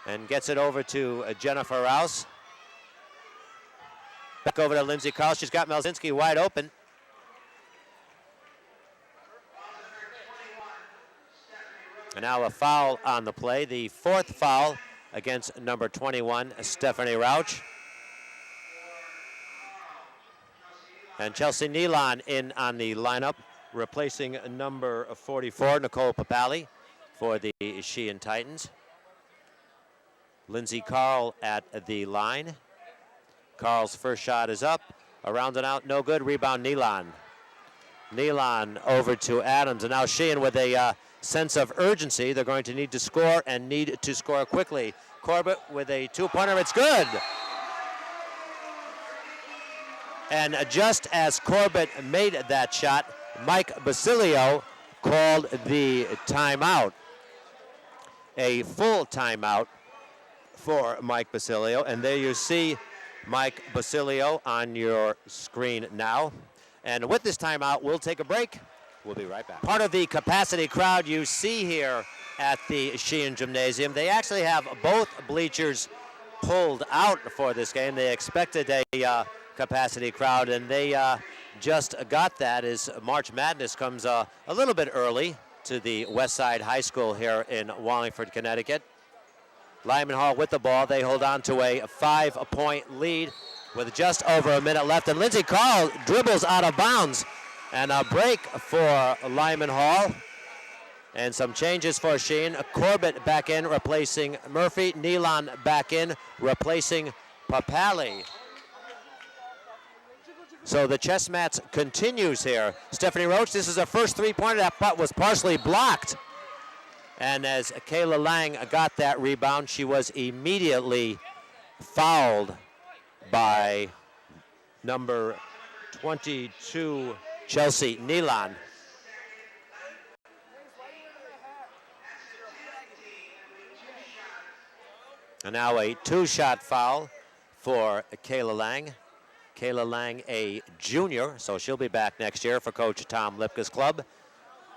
and gets it over to Jennifer Rouse. Back over to Lindsay Carl. She's got Malzinski wide open. And now a foul on the play, the 4th foul against number 21, Stephanie Rauch. And Chelsea Nealon in on the lineup, replacing number 44, Nicole Papali, for the Sheehan Titans. Lindsay Carl at the line. Carl's first shot is up, around and out, no good. Rebound Nealon. Nealon over to Adams, and now Sheehan with a sense of urgency. They're going to need to score and need to score quickly. Corbett with a 2-pointer, it's good. And just as Corbett made that shot, Mike Basilio called the timeout. A full timeout for Mike Basilio. And there you see Mike Basilio on your screen now. And with this timeout, we'll take a break. We'll be right back. Part of the capacity crowd you see here at the Sheehan Gymnasium. They actually have both bleachers pulled out for this game. They expected a capacity crowd, and they just got that as March Madness comes a little bit early to the West Side High School here in Wallingford, Connecticut. Lyman Hall with the ball. They hold on to a 5-point lead with just over a minute left. And Lindsey Carl dribbles out of bounds. And a break for Lyman Hall. And some changes for Sheehan. Corbett back in, replacing Murphy. Nealon back in, replacing Papali. So the chess match continues here. Stephanie Roach, this is her first three-pointer. That putt was partially blocked. And as Kayla Lang got that rebound, she was immediately fouled by number 22, Chelsea Nealon. And now a two-shot foul for Kayla Lang. Kayla Lang, a junior, so she'll be back next year for Coach Tom Lipka's club.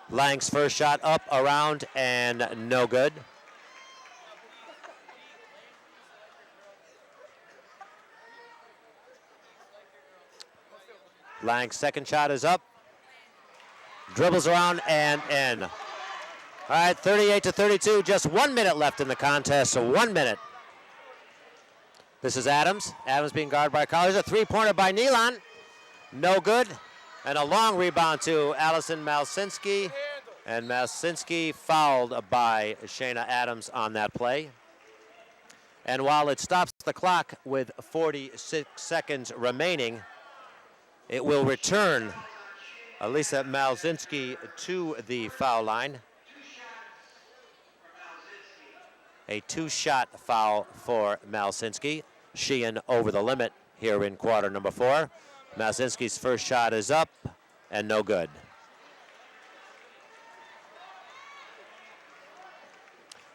Lang's first shot up, around, and no good. Lang's second shot is up. Dribbles around and in. All right, 38-32, just 1 minute left in the contest, so 1 minute. This is Adams. Adams being guarded by Carl. There's a three-pointer by Nealon. No good. And a long rebound to Allison Malsinski. And Malsinski fouled by Shayna Adams on that play. And while it stops the clock with 46 seconds remaining, it will return Alisa Malsinski to the foul line. A two-shot foul for Malsinski. Sheehan over the limit here in quarter number 4. Malsinski's first shot is up and no good.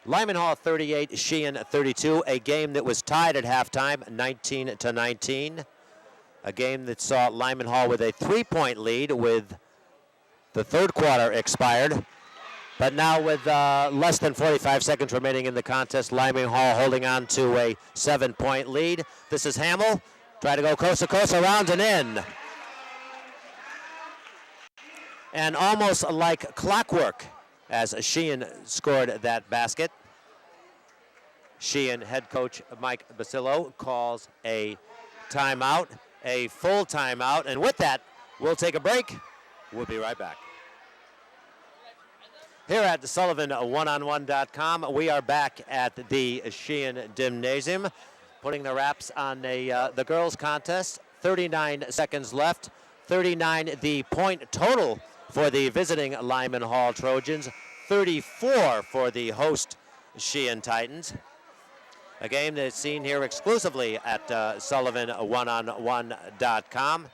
Lyman Hall 38, Sheehan 32. A game that was tied at halftime, 19-19. A game that saw Lyman Hall with a 3-point lead with the third quarter expired. But now with less than 45 seconds remaining in the contest, Lyman Hall holding on to a 7-point lead. This is Hamill. Try to go coast to coast, around and in. And almost like clockwork as Sheehan scored that basket. Sheehan head coach Mike Basillo calls a timeout, a full timeout. And with that, we'll take a break. We'll be right back. Here at the Sullivan oneonone.com, we are back at the Sheehan Gymnasium, putting the wraps on the girls' contest. 39 seconds left. 39 the point total for the visiting Lyman Hall Trojans. 34 for the host Sheehan Titans. A game that's seen here exclusively at Sullivan oneonone.com.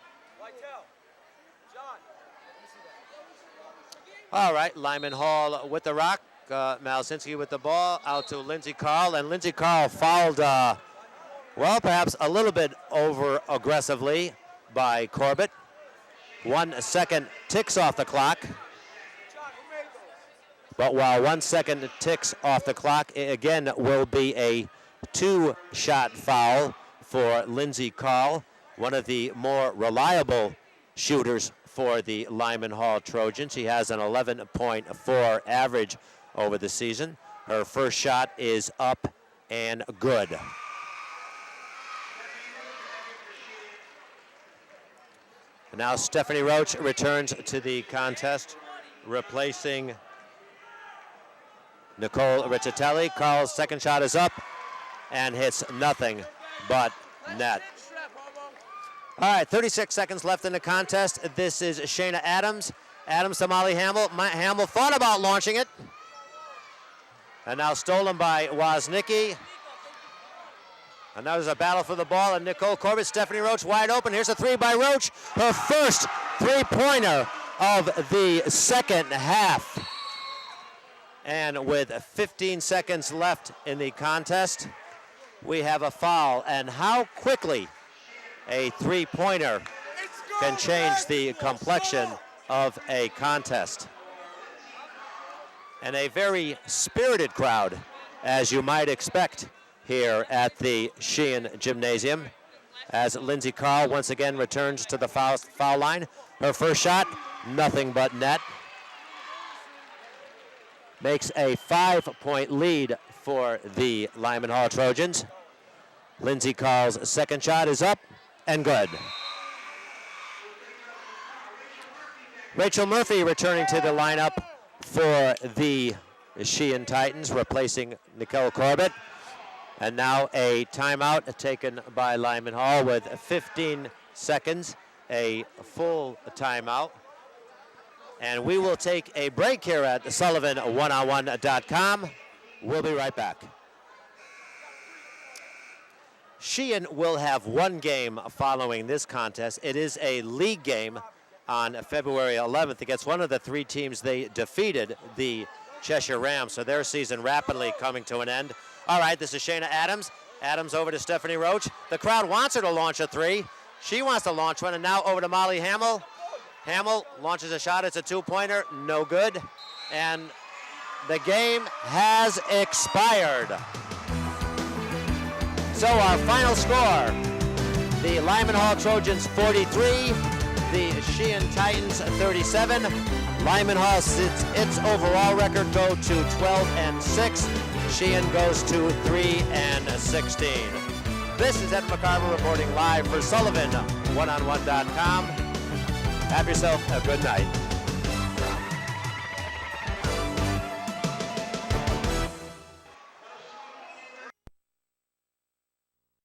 All right, Lyman Hall with the rock. Malsinski with the ball, out to Lindsey Carl. And Lindsey Carl fouled, well, perhaps a little bit over aggressively by Corbett. 1 second ticks off the clock. But while 1 second ticks off the clock, it again will be a two-shot foul for Lindsey Carl, one of the more reliable shooters for the Lyman Hall Trojans. She has an 11.4 average over the season. Her first shot is up and good. And now Stephanie Roach returns to the contest, replacing Nicole Riccitelli. Carl's second shot is up and hits nothing but net. All right, 36 seconds left in the contest. This is Shayna Adams. Adams to Molly Hamill. Hamill thought about launching it. And now stolen by Woznicki. And now there's a battle for the ball, and Nicole Corbett, Stephanie Roach wide open. Here's a three by Roach. Her first three-pointer of the second half. And with 15 seconds left in the contest, we have a foul. And how quickly a three-pointer can change the complexion of a contest. And a very spirited crowd, as you might expect here at the Sheehan Gymnasium, as Lindsey Carl once again returns to the foul line. Her first shot, nothing but net. makes a 5-point lead for the Lyman Hall Trojans. Lindsey Carl's second shot is up and good. Rachel Murphy returning to the lineup for the Sheehan Titans, replacing Nicole Corbett. And now a timeout taken by Lyman Hall with 15 seconds, a full timeout. And we will take a break here at SullivanOneOnOne.com. We'll be right back. Sheehan will have one game following this contest. It is a league game on February 11th against one of the three teams they defeated, the Cheshire Rams. So their season rapidly coming to an end. All right, this is Shayna Adams. Adams over to Stephanie Roach. The crowd wants her to launch a three. She wants to launch one, and now over to Molly Hamill. Hamill launches a shot. It's a two-pointer. No good. And the game has expired. So our final score, the Lyman Hall Trojans 43, the Sheehan Titans 37. Lyman Hall its overall record go to 12-6. Sheehan goes to 3-16. This is Ed McCarver reporting live for Sullivan OneOnOne.com. Have yourself a good night.